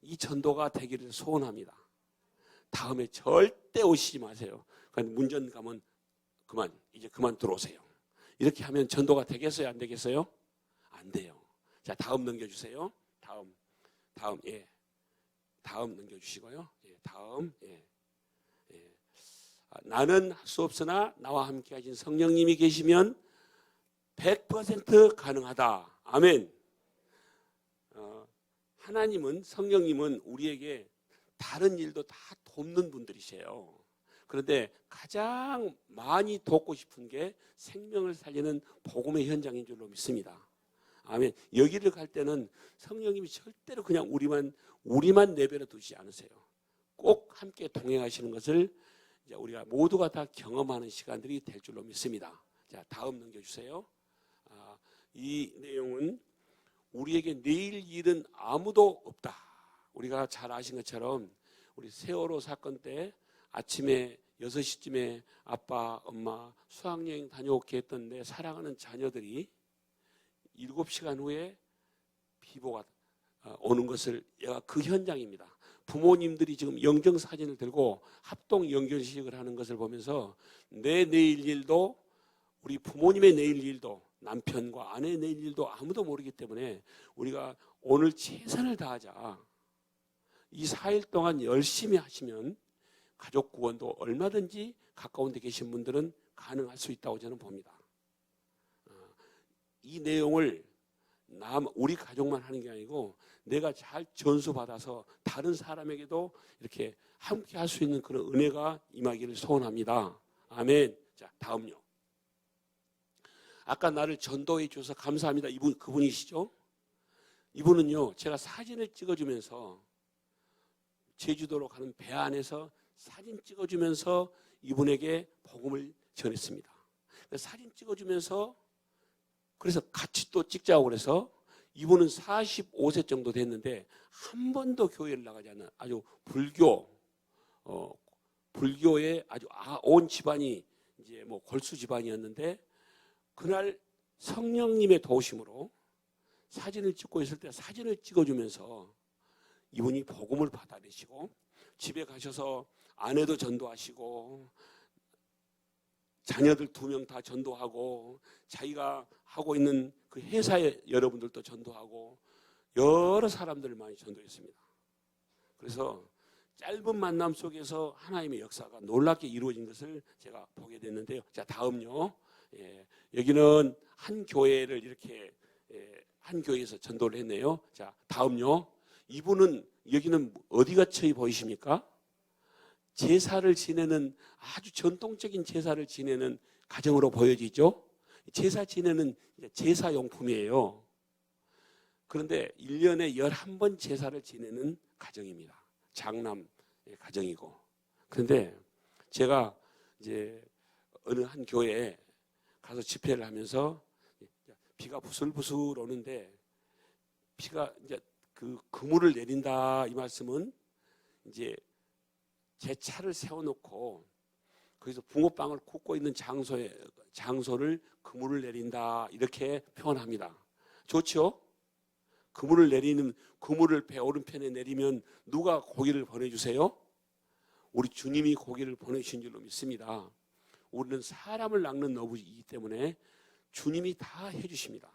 이 전도가 되기를 소원합니다. 다음에 절대 오시지 마세요. 그러니까 문전 가면 이제 그만 들어오세요. 이렇게 하면 전도가 되겠어요? 안 되겠어요? 안 돼요. 자, 다음 넘겨주세요. 다음 넘겨주시고요. 다음. 나는 할 수 없으나 나와 함께 하신 성령님이 계시면 100% 가능하다. 아멘. 하나님은 성령님은 우리에게 다른 일도 다 돕는 분들이세요. 그런데 가장 많이 돕고 싶은 게 생명을 살리는 복음의 현장인 줄로 믿습니다. 아멘. 여기를 갈 때는 성령님이 절대로 그냥 우리만 내버려 두지 않으세요. 꼭 함께 동행하시는 것을 이제 우리가 모두가 다 경험하는 시간들이 될 줄로 믿습니다. 자, 다음 넘겨주세요. 이 내용은 우리에게 내일 일은 아무도 없다. 우리가 잘 아신 것처럼 우리 세월호 사건 때 아침에 6시쯤에 아빠, 엄마 수학여행 다녀올게 했던 내 사랑하는 자녀들이 7시간 후에 비보가 오는 것을 얘가 그 현장입니다. 부모님들이 지금 영정사진을 들고 합동 영결식을 하는 것을 보면서 내 내일 일도 우리 부모님의 내일 일도 남편과 아내의 내일 일도 아무도 모르기 때문에 우리가 오늘 최선을 다하자. 이 4일 동안 열심히 하시면 가족 구원도 얼마든지 가까운 데 계신 분들은 가능할 수 있다고 저는 봅니다. 이 내용을 우리 가족만 하는 게 아니고 내가 잘 전수받아서 다른 사람에게도 이렇게 함께 할 수 있는 그런 은혜가 임하기를 소원합니다. 아멘. 자, 다음요. 아까 나를 전도해 주셔서 감사합니다. 그분이시죠? 이분은요, 제가 사진을 찍어주면서 제주도로 가는 배 안에서 사진 찍어주면서 이분에게 복음을 전했습니다. 사진 찍어주면서 그래서 같이 또 찍자고 그래서 이분은 45세 정도 됐는데 한 번도 교회를 나가지 않는 아주 불교의 아주 온 집안이 이제 뭐 골수 집안이었는데 그날 성령님의 도우심으로 사진을 찍고 있을 때 사진을 찍어주면서 이분이 복음을 받아내시고 집에 가셔서 아내도 전도하시고 자녀들 2명 다 전도하고 자기가 하고 있는 그 회사의 여러분들도 전도하고 여러 사람들을 많이 전도했습니다. 그래서 짧은 만남 속에서 하나님의 역사가 놀랍게 이루어진 것을 제가 보게 됐는데요. 자, 다음요. 여기는 한 교회를 이렇게 한 교회에서 전도를 했네요. 자, 다음요. 이분은 여기는 어디가 처해 보이십니까? 제사를 지내는 아주 전통적인 제사를 지내는 가정으로 보여지죠. 제사 지내는 제사용품이에요. 그런데 1년에 11번 제사를 지내는 가정입니다. 장남 가정이고. 그런데 제가 이제 어느 한 교회에 가서 집회를 하면서 비가 부슬부슬 오는데 비가 이제 그 그물을 내린다 이 말씀은 이제 제 차를 세워놓고 거기서 붕어빵을 굽고 있는 장소를 그물을 내린다 이렇게 표현합니다. 좋죠? 그물을 배 오른편에 내리면 누가 고기를 보내주세요? 우리 주님이 고기를 보내주신 줄로 믿습니다. 우리는 사람을 낚는 어부이기 때문에 주님이 다 해주십니다.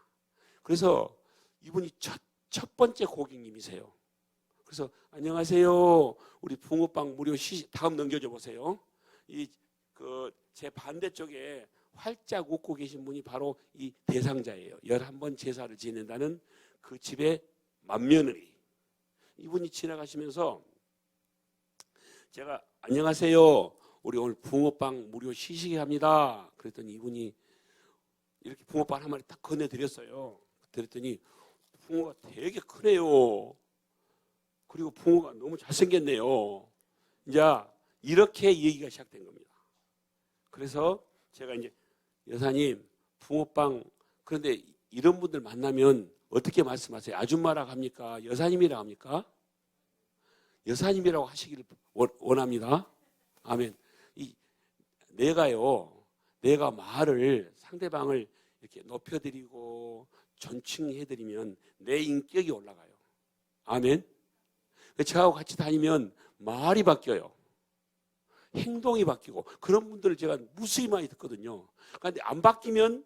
그래서 이분이 첫 번째 고객님이세요. 그래서 안녕하세요. 우리 붕어빵 무료 다음 넘겨줘 보세요. 제 반대쪽에 활짝 웃고 계신 분이 바로 이 대상자예요. 11번 제사를 지낸다는 그 집의 맏며느리. 이분이 지나가시면서 제가 안녕하세요. 우리 오늘 붕어빵 무료 시식회 합니다. 그랬더니 이분이 이렇게 붕어빵 한 마리 딱 건네드렸어요. 그랬더니 붕어가 되게 크네요. 그리고 붕어가 너무 잘생겼네요. 이제 이렇게 얘기가 시작된 겁니다. 그래서 제가 이제 여사님 붕어빵 그런데 이런 분들 만나면 어떻게 말씀하세요? 아줌마라고 합니까? 여사님이라고 합니까? 여사님이라고 하시기를 원합니다. 아멘. 내가 말을 상대방을 이렇게 높여드리고 존칭해드리면 내 인격이 올라가요. 아멘. 저하고 같이 다니면 말이 바뀌어요. 행동이 바뀌고 그런 분들을 제가 무수히 많이 듣거든요. 그런데 안 바뀌면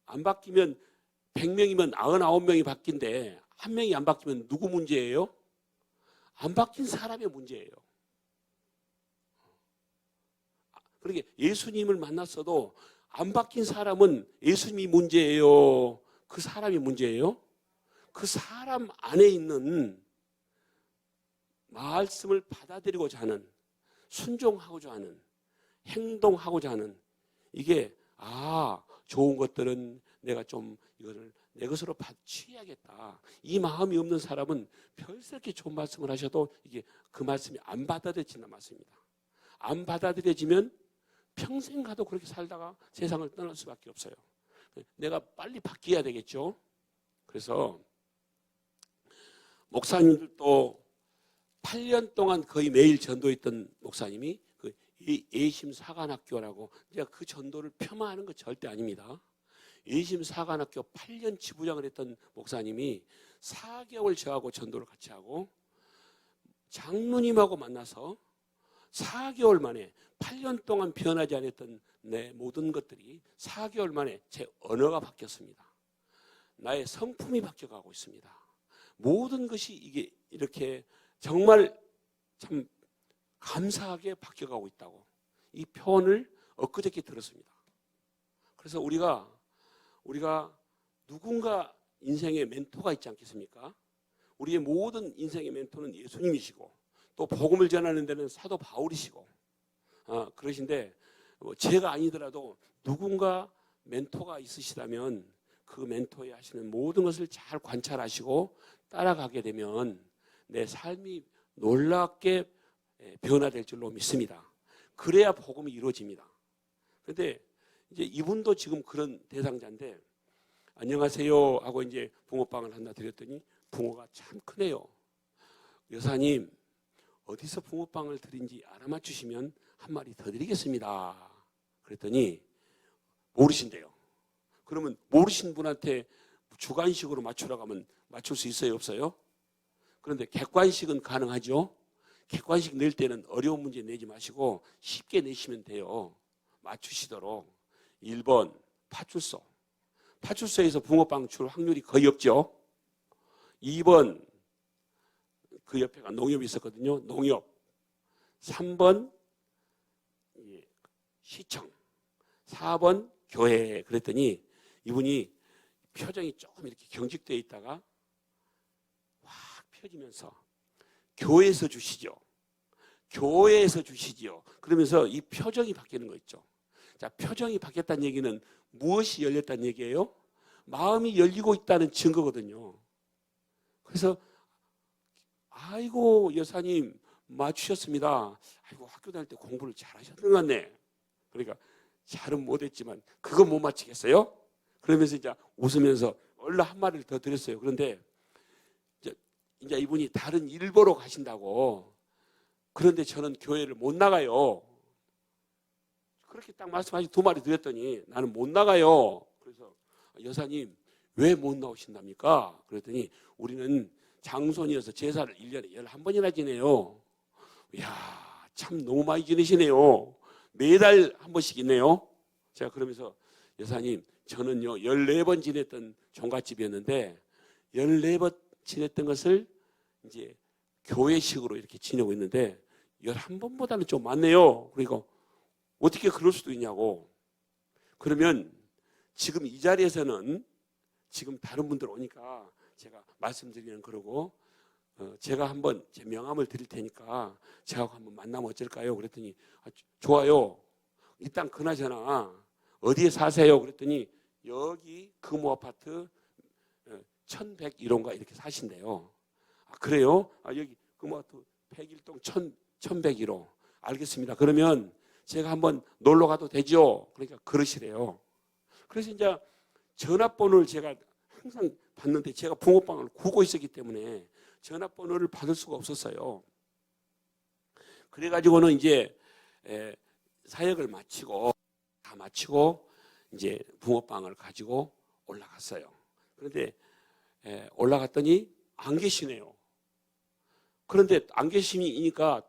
100명이면 99명이 바뀐데 한 명이 안 바뀌면 누구 문제예요? 안 바뀐 사람의 문제예요. 그러니까 예수님을 만났어도 안 바뀐 사람은 예수님이 문제예요? 그 사람이 문제예요? 그 사람 안에 있는 말씀을 받아들이고자 하는, 순종하고자 하는, 행동하고자 하는, 이게 좋은 것들은 내가 좀 이거를 내 것으로 취해야겠다, 이 마음이 없는 사람은 별스럽게 좋은 말씀을 하셔도 이게 그 말씀이 안 받아들여진단 말씀입니다. 안 받아들여지면 평생 가도 그렇게 살다가 세상을 떠날 수밖에 없어요. 내가 빨리 바뀌어야 되겠죠. 그래서 목사님들도 8년 동안 거의 매일 전도했던 목사님이 그 예심 사관학교라고, 제가 그 전도를 폄하하는 거 절대 아닙니다. 예심 사관학교 8년 지부장을 했던 목사님이 4개월 저하고 전도를 같이 하고 장로님하고 만나서 4개월 만에 8년 동안 변하지 않았던 내 모든 것들이 4개월 만에 제 언어가 바뀌었습니다. 나의 성품이 바뀌어가고 있습니다. 모든 것이 이게 이렇게 정말 참 감사하게 바뀌어가고 있다고, 이 표현을 엊그저께 들었습니다. 그래서 우리가 누군가 인생의 멘토가 있지 않겠습니까? 우리의 모든 인생의 멘토는 예수님이시고 또 복음을 전하는 데는 사도 바울이시고 그러신데, 제가 아니더라도 누군가 멘토가 있으시다면 그 멘토에 하시는 모든 것을 잘 관찰하시고 따라가게 되면 내 삶이 놀랍게 변화될 줄로 믿습니다. 그래야 복음이 이루어집니다. 그런데 이제 이분도 지금 그런 대상자인데, 안녕하세요 하고 이제 붕어빵을 하나 드렸더니 붕어가 참 크네요. 여사님, 어디서 붕어빵을 드린지 알아맞추시면 한 마리 더 드리겠습니다. 그랬더니 모르신대요. 그러면 모르신 분한테 주관식으로 맞추라고 하면 맞출 수 있어요, 없어요? 그런데 객관식은 가능하죠. 객관식 낼 때는 어려운 문제 내지 마시고 쉽게 내시면 돼요. 맞추시도록. 1번 파출소. 파출소에서 붕어빵 줄 확률이 거의 없죠. 2번 그 옆에가 농협이 있었거든요. 농협. 3번 시청. 4번 교회. 그랬더니 이분이 표정이 조금 이렇게 경직되어 있다가 확 펴지면서 교회에서 주시죠. 교회에서 주시지요. 그러면서 이 표정이 바뀌는 거 있죠. 자, 표정이 바뀌었다는 얘기는 무엇이 열렸다는 얘기예요? 마음이 열리고 있다는 증거거든요. 그래서 아이고 여사님 맞추셨습니다. 아이고 학교 다닐 때 공부를 잘하셨던 것 같네. 그러니까 잘은 못했지만 그거 못 맞히겠어요? 그러면서 이제 웃으면서 얼른 한 마리를 더 드렸어요. 그런데 이제 이분이 다른 일 보러 가신다고. 그런데 저는 교회를 못 나가요. 그렇게 딱 말씀하시고 2마리 드렸더니 나는 못 나가요. 그래서 여사님 왜 못 나오신답니까? 그랬더니 우리는 장손이어서 제사를 1년에 11번이나 지내요. 이야, 참 너무 많이 지내시네요. 매달 한 번씩 있네요. 제가 그러면서 여사님 저는요 14번 지냈던 종갓집이었는데 14번 지냈던 것을 이제 교회식으로 이렇게 지내고 있는데 11번보다는 좀 많네요. 그러니까 어떻게 그럴 수도 있냐고. 그러면 지금 이 자리에서는 지금 다른 분들 오니까 제가 말씀드리는 거고, 제가 한번 제 명함을 드릴 테니까 제가 한번 만나면 어쩔까요? 그랬더니 좋아요. 일단 그나저나 어디에 사세요? 그랬더니 여기 금호아파트 1101호인가 이렇게 사신대요. 그래요? 여기 금호아파트 101동 1101호. 알겠습니다. 그러면 제가 한번 놀러 가도 되죠? 그러니까 그러시래요. 그래서 이제 전화번호를 제가 항상 받는데 제가 붕어빵을 구고 있었기 때문에 전화번호를 받을 수가 없었어요. 그래가지고는 이제 사역을 마치고 다 마치고 이제 붕어빵을 가지고 올라갔어요. 그런데 올라갔더니 안 계시네요. 그런데 안 계시니까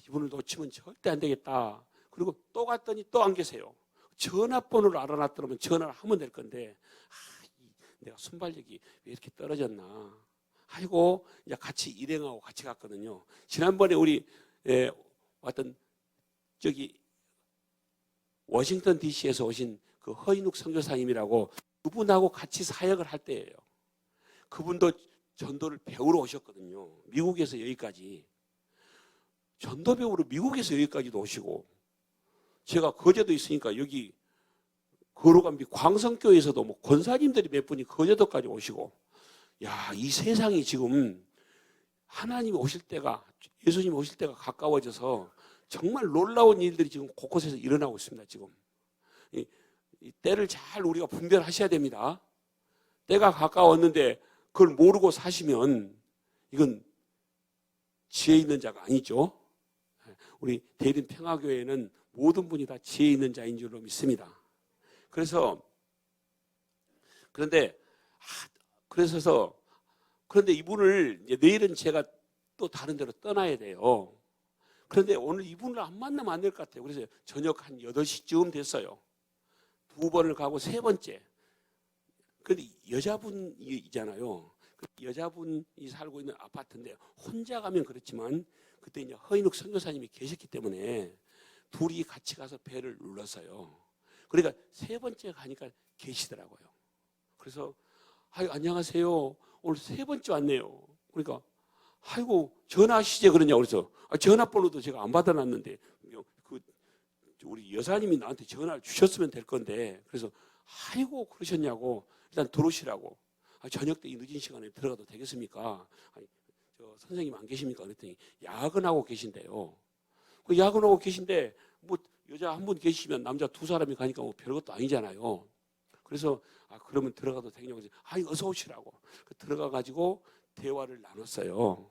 이분을 놓치면 절대 안 되겠다. 그리고 또 갔더니 또 안 계세요. 전화번호를 알아놨더라면 전화를 하면 될 건데 내가 순발력이 왜 이렇게 떨어졌나. 아이고 이제 같이 일행하고 같이 갔거든요. 지난번에 우리 왔던 저기 워싱턴 DC에서 오신 그 허인욱 선교사님이라고 그분하고 같이 사역을 할 때예요. 그분도 전도를 배우러 오셨거든요. 미국에서 여기까지. 전도 배우러 미국에서 여기까지도 오시고, 제가 거제도 있으니까 여기 거로감비 광성교회에서도 뭐 권사님들이 몇 분이 거제도까지 오시고, 야, 이 세상이 지금 하나님이 오실 때가, 예수님 오실 때가 가까워져서 정말 놀라운 일들이 지금 곳곳에서 일어나고 있습니다. 지금 이 때를 잘 우리가 분별하셔야 됩니다. 때가 가까웠는데 그걸 모르고 사시면 이건 지혜 있는 자가 아니죠. 우리 대림 평화교회는 모든 분이 다 지혜 있는 자인 줄로 믿습니다. 그런데 이분을 이제 내일은 제가 또 다른 데로 떠나야 돼요. 그런데 오늘 이분을 안 만나면 안 될 것 같아요. 그래서 저녁 한 8시쯤 됐어요. 2번을 가고 3번째. 근데 여자분이잖아요. 여자분이 살고 있는 아파트인데 혼자 가면 그렇지만 그때 이제 허인욱 선교사님이 계셨기 때문에 둘이 같이 가서 배를 눌렀어요. 그러니까 3번째 가니까 계시더라고요. 그래서 안녕하세요. 오늘 3번째 왔네요. 그러니까 아이고 전화하시지 그러냐고 그래서 전화번호도 제가 안 받아놨는데 우리 여사님이 나한테 전화를 주셨으면 될 건데 그래서 아이고 그러셨냐고 일단 들어오시라고 저녁 때 이 늦은 시간에 들어가도 되겠습니까? 저 선생님 안 계십니까? 그랬더니 야근하고 계신데요. 그 야근하고 계신데 뭐 여자 한 분 계시면 남자 2사람이 가니까 뭐 별것도 아니잖아요. 그래서 그러면 들어가도 되냐고 해서 어서 오시라고 들어가 가지고 대화를 나눴어요.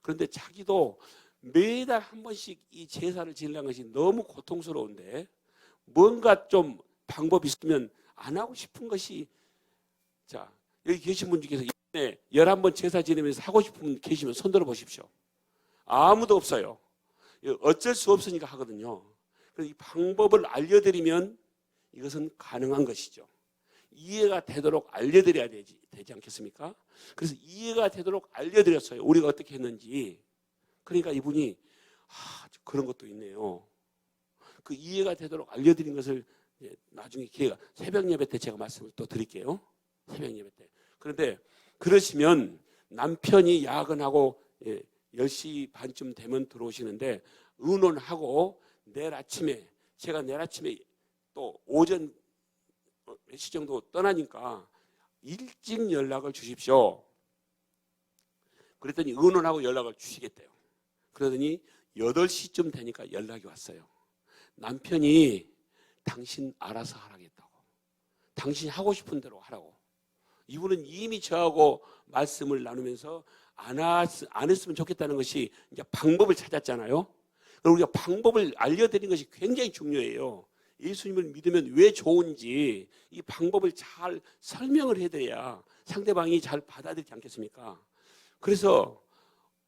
그런데 자기도 매달 한 번씩 이 제사를 지내는 것이 너무 고통스러운데 뭔가 좀 방법이 있으면 안 하고 싶은 것이 자 여기 계신 분 중에서 이번에 11번 제사 지내면서 하고 싶은 분 계시면 손 들어 보십시오. 아무도 없어요. 어쩔 수 없으니까 하거든요. 그래서 이 방법을 알려드리면 이것은 가능한 것이죠. 이해가 되도록 알려드려야 되지 않겠습니까? 그래서 이해가 되도록 알려드렸어요. 우리가 어떻게 했는지. 그러니까 이분이 그런 것도 있네요. 그 이해가 되도록 알려드린 것을 나중에 기회가 새벽 예배 때 제가 말씀을 또 드릴게요. 새벽 예배 때. 그런데 그러시면 남편이 야근하고 10시 반쯤 되면 들어오시는데 의논하고 내일 아침에 또 오전 몇 시 정도 떠나니까 일찍 연락을 주십시오. 그랬더니 의논하고 연락을 주시겠대요. 그러더니 8시쯤 되니까 연락이 왔어요. 남편이 당신 알아서 하라겠다고. 당신이 하고 싶은 대로 하라고. 이분은 이미 저하고 말씀을 나누면서 안 했으면 좋겠다는 것이 이제 방법을 찾았잖아요. 우리가 방법을 알려드리는 것이 굉장히 중요해요. 예수님을 믿으면 왜 좋은지 이 방법을 잘 설명을 해드려야 상대방이 잘 받아들이지 않겠습니까? 그래서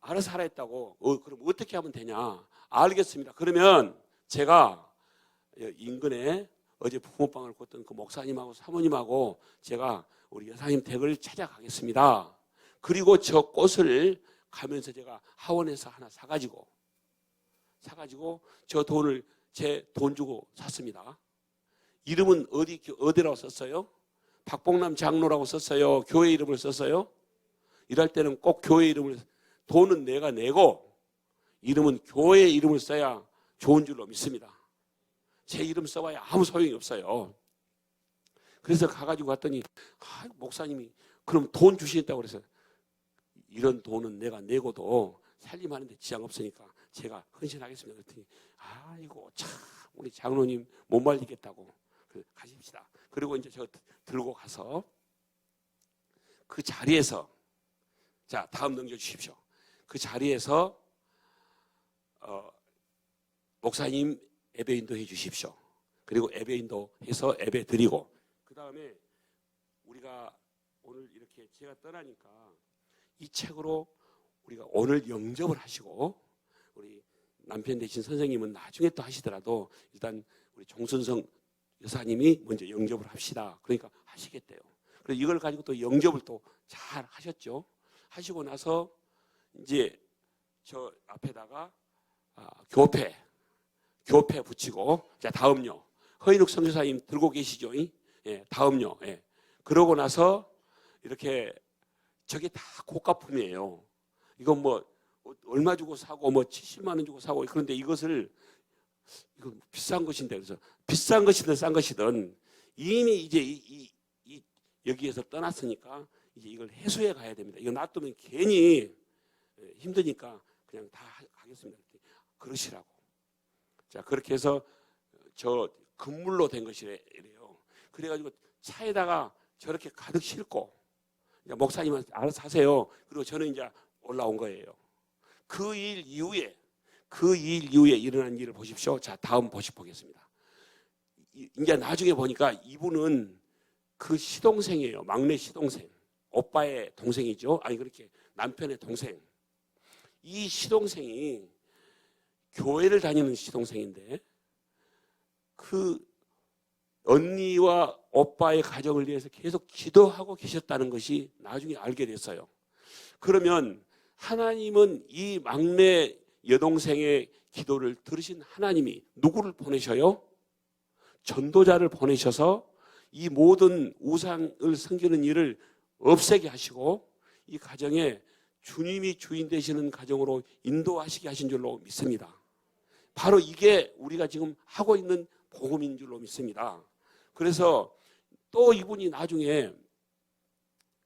알아서 하라 했다고 그럼 어떻게 하면 되냐? 알겠습니다. 그러면 제가 인근에 어제 부모방을 걷던 그 목사님하고 사모님하고 제가 우리 여사님 댁을 찾아가겠습니다. 그리고 저 꽃을 가면서 제가 하원에서 하나 사가지고 저 돈을 제 돈 주고 샀습니다. 이름은 어디라고 썼어요? 박봉남 장로라고 썼어요? 교회 이름을 썼어요? 이럴 때는 꼭 교회 이름을 돈은 내가 내고 이름은 교회 이름을 써야 좋은 줄로 믿습니다. 제 이름 써봐야 아무 소용이 없어요. 그래서 가가지고 갔더니 목사님이 그럼 돈 주시겠다고 그래서 이런 돈은 내가 내고도 살림하는데 지장 없으니까 제가 헌신하겠습니다. 그랬더니 아이고 참 우리 장로님 못 말리겠다고 가십시다. 그리고 이제 저 들고 가서 그 자리에서 자 다음 넘겨주십시오. 그 자리에서 목사님 예배 인도해 주십시오. 그리고 예배 인도해서 예배 드리고 그 다음에 우리가 오늘 이렇게 제가 떠나니까 이 책으로 우리가 오늘 영접을 하시고 우리 남편 되신 선생님은 나중에 또 하시더라도 일단 우리 정순성 여사님이 먼저 영접을 합시다. 그러니까 하시겠대요. 그래서 이걸 가지고 또 영접을 또 잘 하셨죠. 하시고 나서 이제 저 앞에다가 교패 붙이고 자 다음요. 허인욱 선교사님 들고 계시죠? 예, 다음요. 예. 그러고 나서 이렇게 저게 다 고가품이에요. 이건 뭐 얼마 주고 사고 뭐 70만 원 주고 사고 그런데 이거 비싼 것인데 그래서 비싼 것이든 싼 것이든 이미 이제 여기에서 떠났으니까 이제 이걸 해소해 가야 됩니다. 이거 놔두면 괜히 힘드니까 그냥 다 하겠습니다. 그러시라고. 자, 그렇게 해서 저 금물로 된 것이래요. 그래가지고 차에다가 저렇게 가득 싣고 목사님은 알아서 하세요. 그리고 저는 이제 올라온 거예요. 그 일 이후에 일어난 일을 보십시오. 자, 다음 보겠습니다. 이제 나중에 보니까 이분은 그 시동생이에요. 막내 시동생. 오빠의 동생이죠. 아니 그렇게 남편의 동생. 이 시동생이 교회를 다니는 시동생인데 그 언니와 오빠의 가정을 위해서 계속 기도하고 계셨다는 것이 나중에 알게 됐어요. 그러면 하나님은 이 막내 여동생의 기도를 들으신 하나님이 누구를 보내셔요? 전도자를 보내셔서 이 모든 우상을 섬기는 일을 없애게 하시고 이 가정에 주님이 주인 되시는 가정으로 인도하시게 하신 줄로 믿습니다. 바로 이게 우리가 지금 하고 있는 복음인 줄로 믿습니다. 그래서 또 이분이 나중에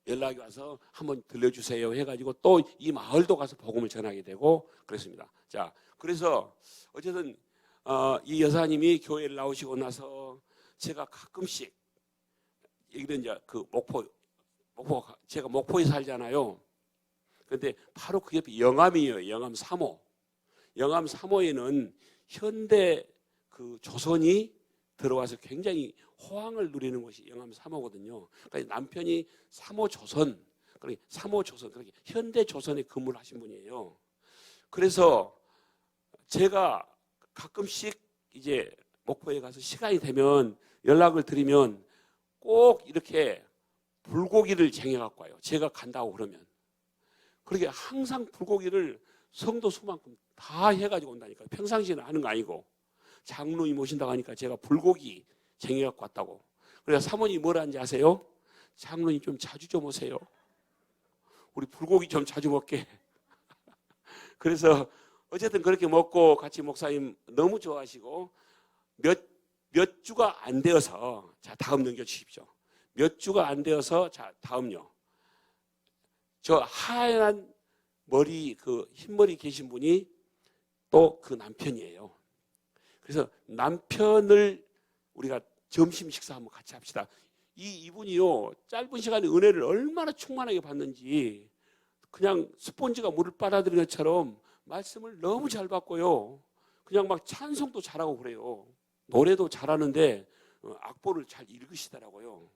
연락이 와서 한번 들려주세요 해가지고 또 이 마을도 가서 복음을 전하게 되고 그랬습니다. 자, 그래서 어쨌든 이 여사님이 교회를 나오시고 나서 제가 가끔씩 이런 이제 그 목포 제가 목포에 살잖아요. 그런데 바로 그 옆에 영암이에요. 영암 3호. 영암 3호에는 현대 그 조선이 들어와서 굉장히 호황을 누리는 곳이 영암 3호거든요. 그러니까 남편이 3호 조선, 그러니까 3호 조선, 그러니까 현대 조선에 근무를 하신 분이에요. 그래서 제가 가끔씩 이제 목포에 가서 시간이 되면 연락을 드리면 꼭 이렇게 불고기를 쟁여갖고 와요. 제가 간다고 그러면. 그렇게 항상 불고기를 성도 수만큼 다 해가지고 온다니까요. 평상시에는 하는 거 아니고. 장로님 오신다고 하니까 제가 불고기 쟁여갖고 왔다고. 그래서 사모님이 뭐라는지 아세요? 장로님 좀 자주 좀 오세요. 우리 불고기 좀 자주 먹게. 그래서 어쨌든 그렇게 먹고 같이 목사님 너무 좋아하시고 몇 주가 안 되어서 자 다음 넘겨주십시오. 몇 주가 안 되어서 자 다음요. 저 하얀 머리 그 흰머리 계신 분이 또 그 남편이에요. 그래서 남편을 우리가 점심 식사 한번 같이 합시다. 이분이요 짧은 시간에 은혜를 얼마나 충만하게 받는지 그냥 스폰지가 물을 빨아들이는 것처럼 말씀을 너무 잘 받고요. 그냥 막 찬송도 잘하고 그래요. 노래도 잘하는데 악보를 잘 읽으시더라고요.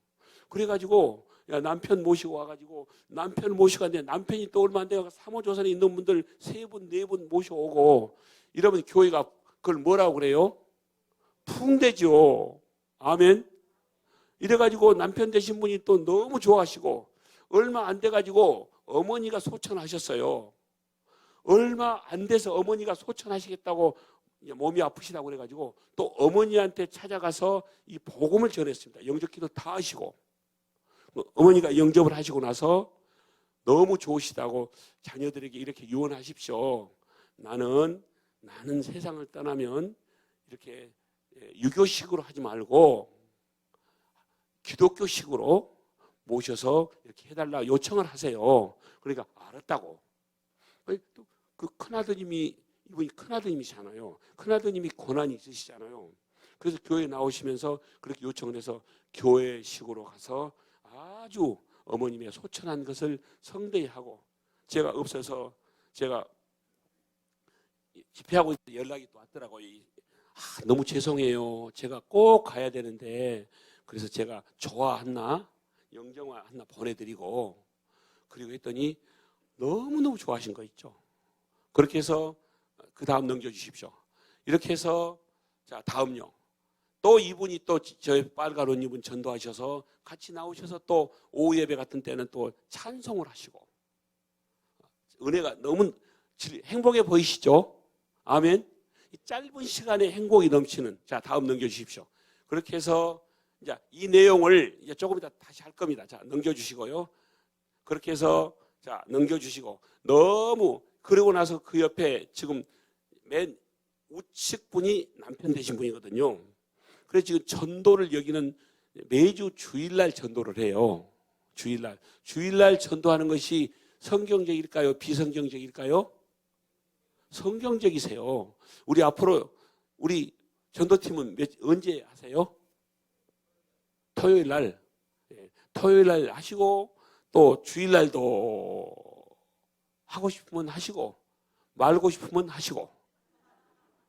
그래가지고 야, 남편 모시고 와가지고 남편 모시고 왔는데 남편이 또 얼마 안 돼서 3호 조선에 있는 분들 3분, 4분 모셔오고 이러면 교회가 그걸 뭐라고 그래요? 풍대죠. 아멘. 이래가지고 남편 되신 분이 또 너무 좋아하시고 얼마 안 돼가지고 어머니가 소천하셨어요. 얼마 안 돼서 어머니가 소천하시겠다고 몸이 아프시다고 그래가지고 또 어머니한테 찾아가서 이 복음을 전했습니다. 영접기도 다 하시고 어머니가 영접을 하시고 나서 너무 좋으시다고 자녀들에게 이렇게 유언하십시오. 나는 세상을 떠나면 이렇게 유교식으로 하지 말고 기독교식으로 모셔서 이렇게 해달라 요청을 하세요. 그러니까 알았다고. 또 그 큰아드님이 이분이 큰아드님이시잖아요. 큰아드님이 권한이 있으시잖아요. 그래서 교회에 나오시면서 그렇게 요청을 해서 교회식으로 가서 아주 어머님의 소천한 것을 성대히 하고 제가 없어서 제가 집회하고 연락이 또 왔더라고요. 너무 죄송해요. 제가 꼭 가야 되는데 그래서 제가 조화 하나 영정화 하나 보내드리고 그리고 했더니 너무너무 좋아하신 거 있죠. 그렇게 해서 그 다음 넘겨주십시오. 이렇게 해서 자 다음요. 또 이분이 또 저희 빨간 옷 입은 전도하셔서 같이 나오셔서 또 오후 예배 같은 때는 또 찬송을 하시고 은혜가 너무 행복해 보이시죠? 아멘. 이 짧은 시간에 행복이 넘치는 자 다음 넘겨주십시오. 그렇게 해서 이제 이 내용을 이제 조금 이따 다시 할 겁니다. 자 넘겨주시고요. 그렇게 해서 자 넘겨주시고, 너무 그러고 나서 그 옆에 지금 맨 우측 분이 남편 되신 분이거든요. 그래서 지금 전도를 여기는 매주 주일날 전도를 해요. 주일날 전도하는 것이 성경적일까요? 비성경적일까요? 성경적이세요. 우리 앞으로 우리 전도팀은 언제 하세요? 토요일날. 토요일날 하시고 또 주일날도 하고 싶으면 하시고 말고 싶으면 하시고.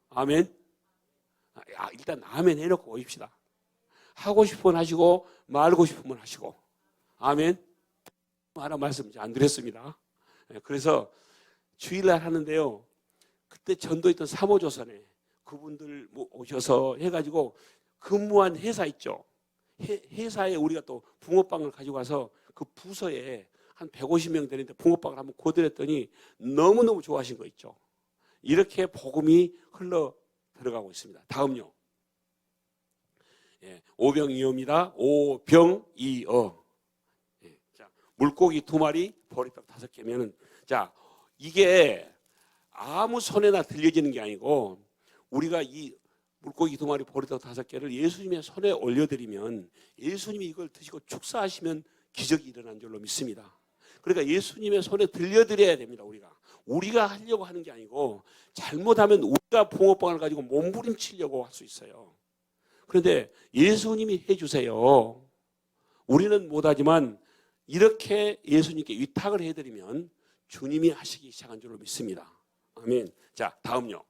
아멘. 일단 아멘 해놓고 오십시다. 하고 싶으면 하시고 말고 싶으면 하시고. 아멘. 하나 말씀 안 드렸습니다. 그래서 주일날 하는데요. 그때 전도했던 사모조선에 그분들 오셔서 해가지고 근무한 회사 있죠. 회사에 우리가 또 붕어빵을 가지고 와서 그 부서에 한 150명 되는데 붕어빵을 한번 고드렸더니 너무너무 좋아하신 거 있죠. 이렇게 복음이 흘러 들어가고 있습니다. 다음요. 오병이어입니다. 오병이어. 자, 물고기 2마리, 보리떡 5개면은, 자, 이게 아무 손에나 들려지는 게 아니고, 우리가 이 물고기 2마리, 보리떡 5개를 예수님의 손에 올려드리면 예수님이 이걸 드시고 축사하시면 기적이 일어난 줄로 믿습니다. 그러니까 예수님의 손에 들려드려야 됩니다. 우리가 하려고 하는 게 아니고, 잘못하면 우리가 붕어빵을 가지고 몸부림치려고 할 수 있어요. 그런데 예수님이 해주세요. 우리는 못하지만 이렇게 예수님께 위탁을 해드리면 주님이 하시기 시작한 줄로 믿습니다. 아멘. 자, 다음요.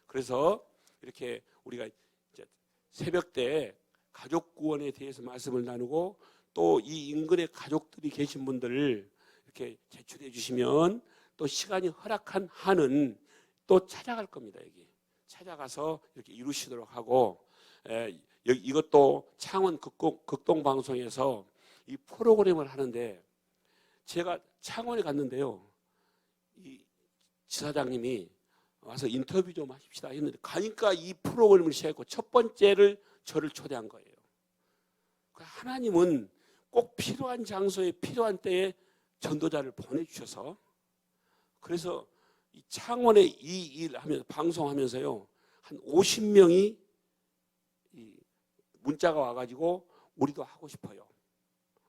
그래서 이렇게 우리가 이제 새벽 때 가족 구원에 대해서 말씀을 나누고, 또 이 인근에 가족들이 계신 분들을 이렇게 제출해 주시면 또 시간이 허락한 한은 또 찾아갈 겁니다. 여기 찾아가서 이렇게 이루시도록 하고, 이것도 창원 극동방송에서 이 프로그램을 하는데, 제가 창원에 갔는데요. 이 지사장님이 와서 인터뷰 좀 하십시다 했는데, 가니까 이 프로그램을 시작했고 첫 번째를 저를 초대한 거예요. 하나님은 꼭 필요한 장소에 필요한 때에 전도자를 보내주셔서, 그래서 이 창원에 이 일 하면서 방송하면서요, 한 50명이 이 문자가 와가지고 우리도 하고 싶어요.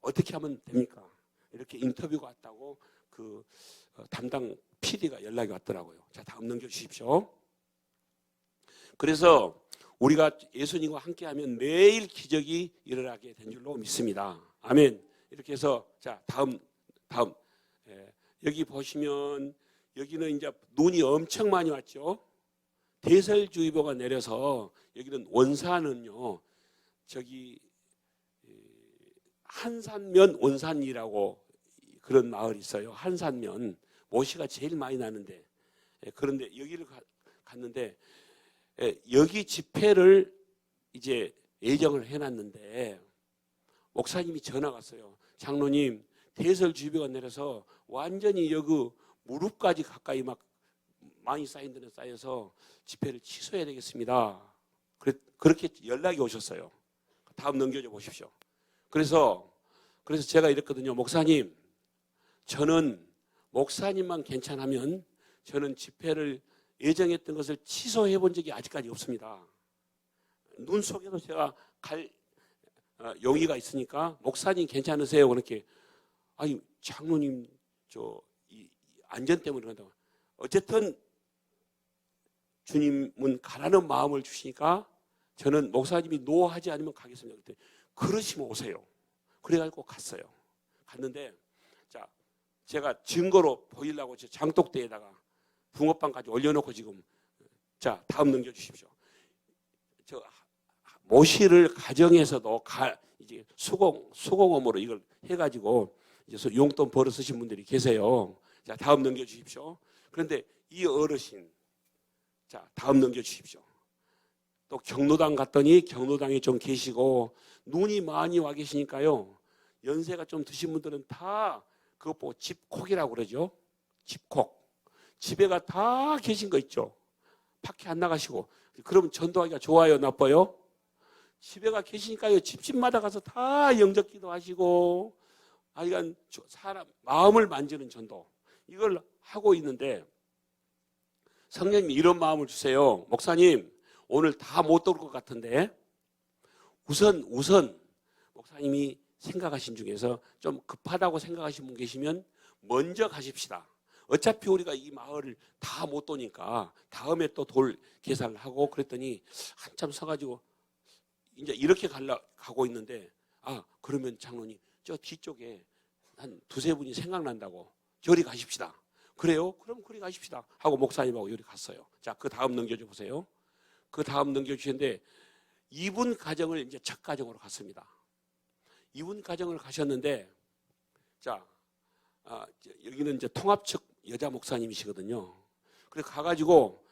어떻게 하면 됩니까? 이렇게 인터뷰가 왔다고 그 담당 PD가 연락이 왔더라고요. 자, 다음 넘겨주십시오. 그래서 우리가 예수님과 함께하면 매일 기적이 일어나게 된 줄로 믿습니다. 아멘. 이렇게 해서 자, 다음. 여기 보시면 여기는 이제 눈이 엄청 많이 왔죠. 대설주의보가 내려서 여기는 원산은요, 저기 한산면 원산이라고 그런 마을이 있어요. 한산면 모시가 제일 많이 나는데, 그런데 여기를 갔는데 여기 집회를 이제 예정을 해놨는데 목사님이 전화가 왔어요. 장로님, 대설주의보가 내려서 완전히 여기 무릎까지 가까이 막 많이 쌓인 데는 쌓여서 집회를 취소해야 되겠습니다. 그렇게 연락이 오셨어요. 다음 넘겨줘 보십시오. 그래서 제가 이랬거든요. 목사님, 저는 목사님만 괜찮으면 저는 집회를 예정했던 것을 취소해 본 적이 아직까지 없습니다. 눈 속에도 제가 갈 용의가 있으니까 목사님 괜찮으세요? 그렇게. 아니, 장로님 이 안전 때문에 그런다고. 어쨌든 주님은 가라는 마음을 주시니까 저는 목사님이 노하지 않으면 가겠습니다. 그때 그러시면 오세요. 그래가지고 갔어요. 갔는데, 자, 제가 증거로 보이려고 저 장독대에다가 붕어빵까지 올려놓고 지금, 자, 다음 넘겨주십시오. 저 모시를 가정에서도 이제 수공업으로 이걸 해가지고 이제 용돈 벌어 쓰신 분들이 계세요. 자, 다음 넘겨주십시오. 그런데 이 어르신, 자, 다음 넘겨주십시오. 또 경로당 갔더니 경로당에 좀 계시고 눈이 많이 와 계시니까요, 연세가 좀 드신 분들은 다 그것 보고 집콕이라고 그러죠. 집콕. 집에가 다 계신 거 있죠. 밖에 안 나가시고. 그러면 전도하기가 좋아요, 나빠요? 집에가 계시니까요, 집집마다 가서 다 영접기도 하시고 그러니까 사람 마음을 만지는 전도, 이걸 하고 있는데 성령님이 이런 마음을 주세요. 목사님, 오늘 다 못 돌 것 같은데 우선 목사님이 생각하신 중에서 좀 급하다고 생각하신 분 계시면 먼저 가십시다. 어차피 우리가 이 마을을 다 못 도니까 다음에 또 돌 계산을 하고, 그랬더니 한참 서가지고 이제 이렇게 가고 있는데, 그러면 장로님 저 뒤쪽에 한 두세 분이 생각난다고 저리 가십시다. 그래요? 그럼 그리 가십시다 하고 목사님하고 여기 갔어요. 자, 그 다음 넘겨줘 보세요. 그 다음 넘겨주시는데 이분 가정을 이제 첫 가정으로 갔습니다. 이분 가정을 가셨는데, 자, 여기는 이제 통합 측 여자 목사님이시거든요. 그래서 가가지고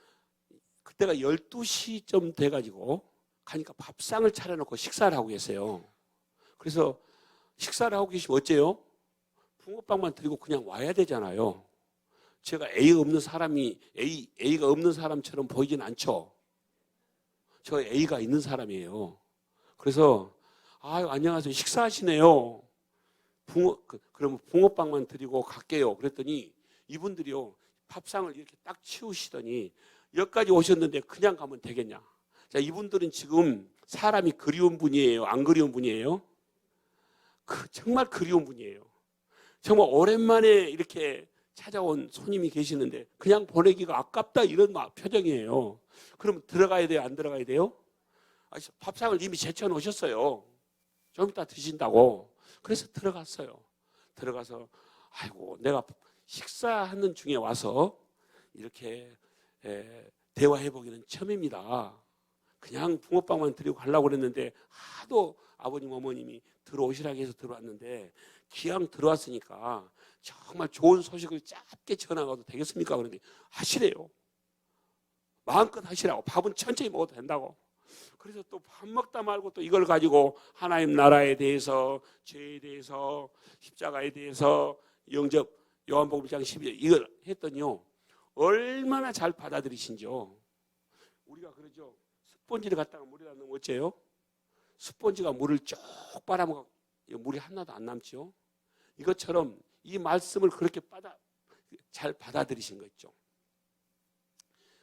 그때가 12시쯤 돼가지고 가니까 밥상을 차려놓고 식사를 하고 계세요. 그래서 식사를 하고 계시면 어째요? 붕어빵만 드리고 그냥 와야 되잖아요. 제가 A가 없는 사람처럼 보이진 않죠. 저 A가 있는 사람이에요. 그래서 안녕하세요, 식사하시네요. 그러면 붕어빵만 드리고 갈게요. 그랬더니 이분들이요, 밥상을 이렇게 딱 치우시더니 여기까지 오셨는데 그냥 가면 되겠냐. 자, 이분들은 지금 사람이 그리운 분이에요, 안 그리운 분이에요? 정말 그리운 분이에요. 정말 오랜만에 이렇게 찾아온 손님이 계시는데 그냥 보내기가 아깝다, 이런 표정이에요. 그럼 들어가야 돼요, 안 들어가야 돼요? 밥상을 이미 제쳐 놓으셨어요. 좀 이따 드신다고. 그래서 들어갔어요. 들어가서 내가 식사하는 중에 와서 이렇게 대화해보기는 처음입니다. 그냥 붕어빵만 드리고 가려고 그랬는데 하도 아버님 어머님이 들어오시라고 해서 들어왔는데 기왕 들어왔으니까 정말 좋은 소식을 짧게 전하가도 되겠습니까? 그런데 하시래요. 마음껏 하시라고. 밥은 천천히 먹어도 된다고. 그래서 또 밥 먹다 말고 또 이걸 가지고 하나님 나라에 대해서, 죄에 대해서, 십자가에 대해서, 영접 요한복음 1장 12절 이걸 했더니요, 얼마나 잘 받아들이신지요. 우리가 그러죠, 스펀지를 갖다가 물에다 넣으면 어째요? 스펀지가 물을 쭉 빨아먹어 물이 하나도 안 남죠. 이것처럼 이 말씀을 그렇게 잘 받아들이신 거 있죠.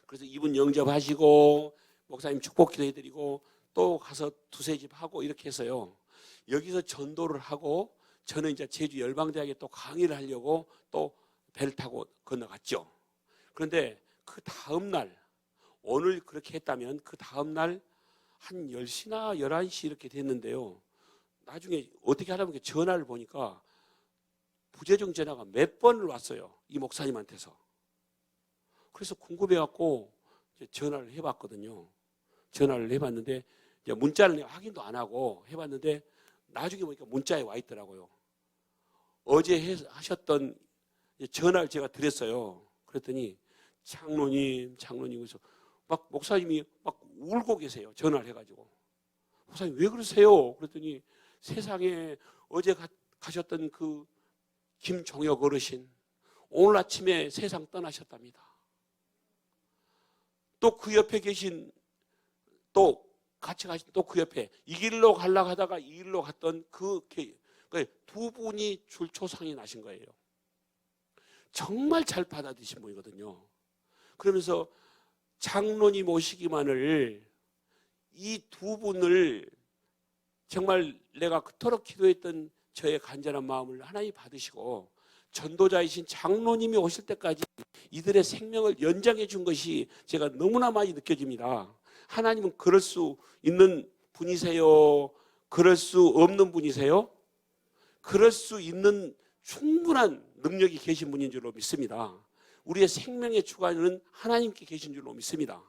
그래서 이분 영접하시고 목사님 축복 기도해드리고 또 가서 두세 집 하고 이렇게 해서요, 여기서 전도를 하고 저는 이제 제주 열방대학에 또 강의를 하려고 또 배를 타고 건너갔죠. 그런데 그 다음날, 오늘 그렇게 했다면 그 다음날 한 10시나 11시 이렇게 됐는데요, 나중에 어떻게 하다 보니까 전화를 보니까 부재중 전화가 몇 번을 왔어요, 이 목사님한테서. 그래서 궁금해갖고 전화를 해봤거든요. 전화를 해봤는데 이제 문자를 확인도 안 하고 해봤는데 나중에 보니까 문자에 와 있더라고요. 어제 하셨던 전화를 제가 드렸어요. 그랬더니 장로님 그래서 막 목사님이 막 울고 계세요. 전화를 해가지고. 목사님 왜 그러세요? 그랬더니 세상에 어제 가셨던 그 김종혁 어르신 오늘 아침에 세상 떠나셨답니다. 또 그 옆에 계신, 또 같이 가신 또 그 옆에 이 길로 가려고 하다가 이 길로 갔던 그 두 분이 줄초상이 나신 거예요. 정말 잘 받아들이신 분이거든요. 그러면서 장로님 오시기만을, 이 두 분을 정말 내가 그토록 기도했던 저의 간절한 마음을 하나님 받으시고 전도자이신 장로님이 오실 때까지 이들의 생명을 연장해 준 것이 제가 너무나 많이 느껴집니다. 하나님은 그럴 수 있는 분이세요? 그럴 수 없는 분이세요? 그럴 수 있는 충분한 능력이 계신 분인 줄로 믿습니다. 우리의 생명의 주관은 하나님께 계신 줄로 믿습니다.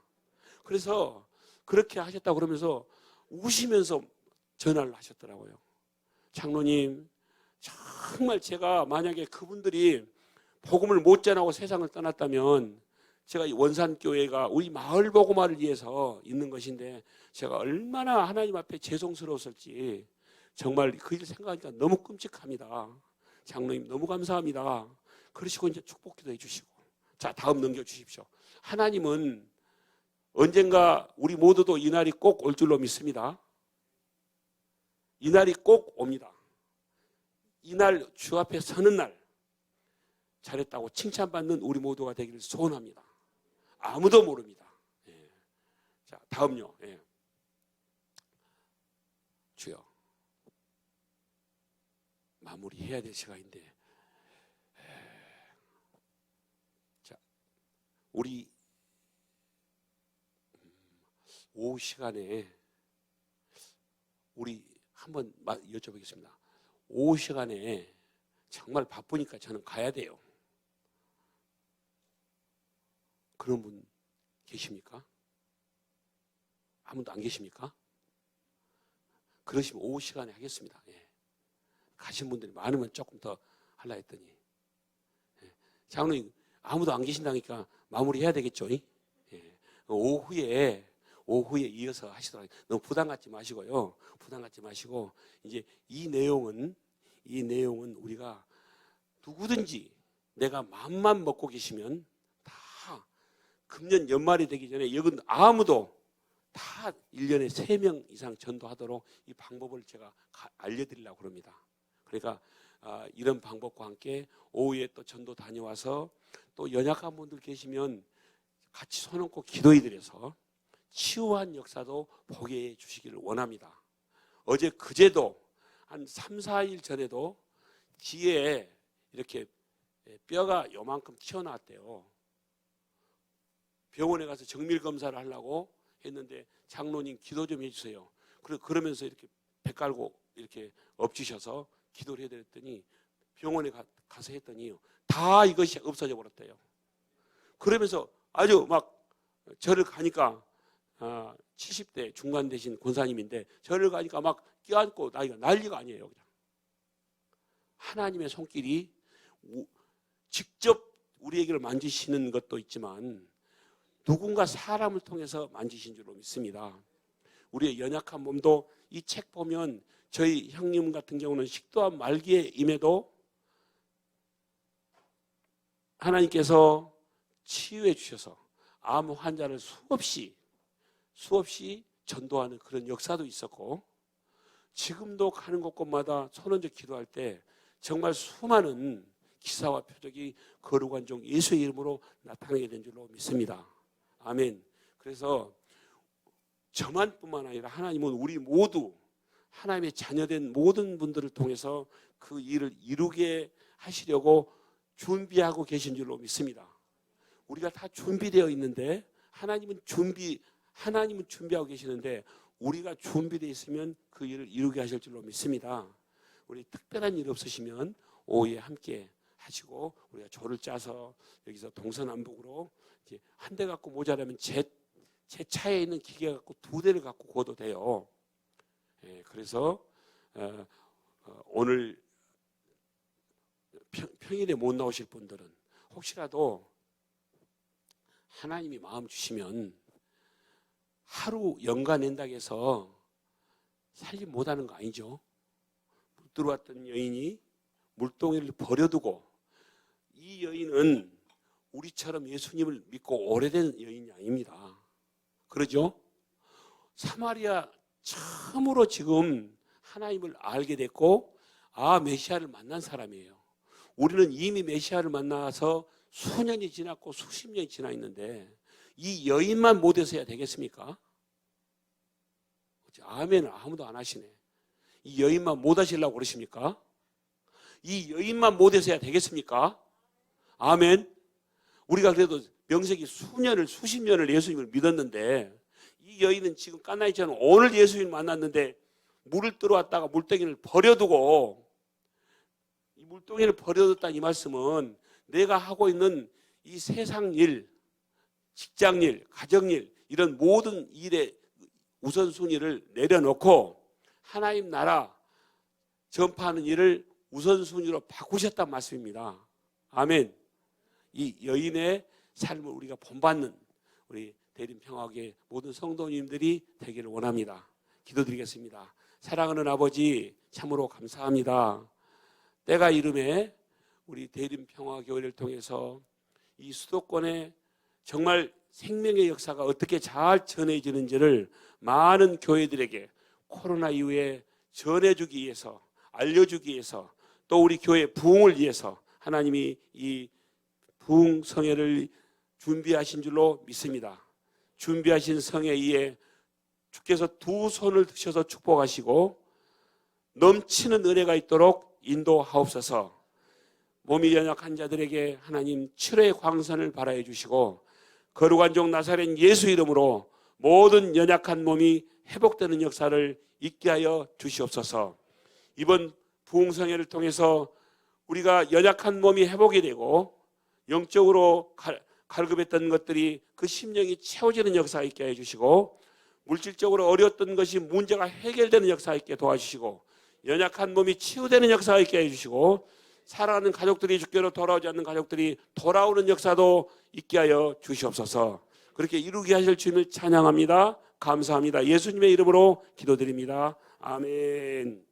그래서 그렇게 하셨다고 그러면서 우시면서 전화를 하셨더라고요. 장로님, 정말 제가 만약에 그분들이 복음을 못 전하고 세상을 떠났다면 제가 이 원산교회가 우리 마을 복음화를 위해서 있는 것인데 제가 얼마나 하나님 앞에 죄송스러웠을지 정말 그 일 생각하니까 너무 끔찍합니다. 장로님 너무 감사합니다. 그러시고 이제 축복 기도해 주시고. 자, 다음 넘겨주십시오. 하나님은 언젠가 우리 모두도 이 날이 꼭 올 줄로 믿습니다. 이 날이 꼭 옵니다. 이날 주 앞에 서는 날 잘했다고 칭찬받는 우리 모두가 되기를 소원합니다. 아무도 모릅니다. 예. 자, 다음요. 예. 주여, 마무리해야 될 시간인데, 자, 우리 오후 시간에 우리 한번 여쭤보겠습니다. 오후 시간에 정말 바쁘니까 저는 가야 돼요. 그런 분 계십니까? 아무도 안 계십니까? 그러시면 오후 시간에 하겠습니다. 예. 가신 분들이 많으면 조금 더 하려 했더니, 예. 장로님 아무도 안 계신다니까 마무리해야 되겠죠? 예. 오후에 이어서 하시도록 하겠습니다. 너무 부담 갖지 마시고요. 부담 갖지 마시고, 이제 이 내용은 우리가 누구든지 내가 마음만 먹고 계시면 다 금년 연말이 되기 전에 여기 아무도 다 1년에 3명 이상 전도하도록 이 방법을 제가 알려드리려고 합니다. 그러니까 이런 방법과 함께 오후에 또 전도 다녀와서 또 연약한 분들 계시면 같이 손 얹고 기도해드려서 치유한 역사도 보게 해주시기를 원합니다. 어제 그제도 한 3, 4일 전에도 뒤에 이렇게 뼈가 요만큼 튀어나왔대요. 병원에 가서 정밀 검사를 하려고 했는데 장로님 기도 좀 해주세요. 그러면서 이렇게 배 깔고 이렇게 엎치셔서 기도를 해드렸더니 병원에 가서 했더니 다 이것이 없어져 버렸대요. 그러면서 아주 막 절을 가니까 70대 중간 되신 권사님인데 절을 가니까 막 껴안고 난리가 아니에요. 그냥. 하나님의 손길이 직접 우리에게를 만지시는 것도 있지만 누군가 사람을 통해서 만지신 줄로 믿습니다. 우리의 연약한 몸도 이 책 보면 저희 형님 같은 경우는 식도암 말기에 임해도 하나님께서 치유해 주셔서 암 환자를 수없이 전도하는 그런 역사도 있었고, 지금도 가는 곳곳마다 손 얹어 기도할 때 정말 수많은 기사와 표적이 거룩한 종 예수의 이름으로 나타나게 된 줄로 믿습니다. 아멘. 그래서 저만 뿐만 아니라 하나님은 우리 모두 하나님의 자녀된 모든 분들을 통해서 그 일을 이루게 하시려고 준비하고 계신 줄로 믿습니다. 우리가 다 준비되어 있는데 하나님은 준비하고 계시는데 우리가 준비되어 있으면 그 일을 이루게 하실 줄로 믿습니다. 우리 특별한 일 없으시면 오후에 함께 하시고 우리가 조를 짜서 여기서 동서남북으로 한 대 갖고 모자라면 제 차에 있는 기계 갖고 2대를 갖고 구워도 돼요. 예, 그래서 오늘 평일에 못 나오실 분들은 혹시라도 하나님이 마음 주시면 하루 연간낸다고 해서 살림 못하는 거 아니죠. 못 들어왔던 여인이 물동이를 버려두고, 이 여인은 우리처럼 예수님을 믿고 오래된 여인이 아닙니다. 그러죠? 사마리아 처음으로 지금 하나님을 알게 됐고 메시아를 만난 사람이에요. 우리는 이미 메시아를 만나서 수년이 지났고 수십 년이 지나 있는데 이 여인만 못해서야 되겠습니까? 아멘을 아무도 안 하시네. 이 여인만 못 하시려고 그러십니까? 이 여인만 못해서야 되겠습니까? 아멘. 우리가 그래도 명색이 수십 년을 예수님을 믿었는데 이 여인은 지금 까나이처럼 오늘 예수님을 만났는데 물을 들어왔다가 물동이를 버려두고, 이 물동이를 버려뒀다 이 말씀은 내가 하고 있는 이 세상 일, 직장 일, 가정 일, 이런 모든 일의 우선순위를 내려놓고 하나님 나라 전파하는 일을 우선순위로 바꾸셨단 말씀입니다. 아멘. 이 여인의 삶을 우리가 본받는 우리 대림평화교회 모든 성도님들이 되기를 원합니다. 기도드리겠습니다. 사랑하는 아버지, 참으로 감사합니다. 때가 이름에 우리 대림평화교회를 통해서 이 수도권에 정말 생명의 역사가 어떻게 잘 전해지는지를 많은 교회들에게 코로나 이후에 전해주기 위해서, 알려주기 위해서, 또 우리 교회 부흥을 위해서 하나님이 이 부흥 성회를 준비하신 줄로 믿습니다. 준비하신 성회에 주께서 두 손을 드셔서 축복하시고 넘치는 은혜가 있도록 인도하옵소서. 몸이 연약한 자들에게 하나님 치료의 광선을 발하여 주시고 거룩한 종 나사렛 예수 이름으로 모든 연약한 몸이 회복되는 역사를 있게 하여 주시옵소서. 이번 부흥성회를 통해서 우리가 연약한 몸이 회복이 되고 영적으로 갈급했던 것들이 그 심령이 채워지는 역사 있게 해주시고 물질적으로 어려웠던 것이 문제가 해결되는 역사 있게 도와주시고 연약한 몸이 치유되는 역사 있게 해주시고 살아가는 가족들이 주께로 돌아오지 않는 가족들이 돌아오는 역사도 있게 하여 주시옵소서. 그렇게 이루게 하실 주님을 찬양합니다. 감사합니다. 예수님의 이름으로 기도드립니다. 아멘.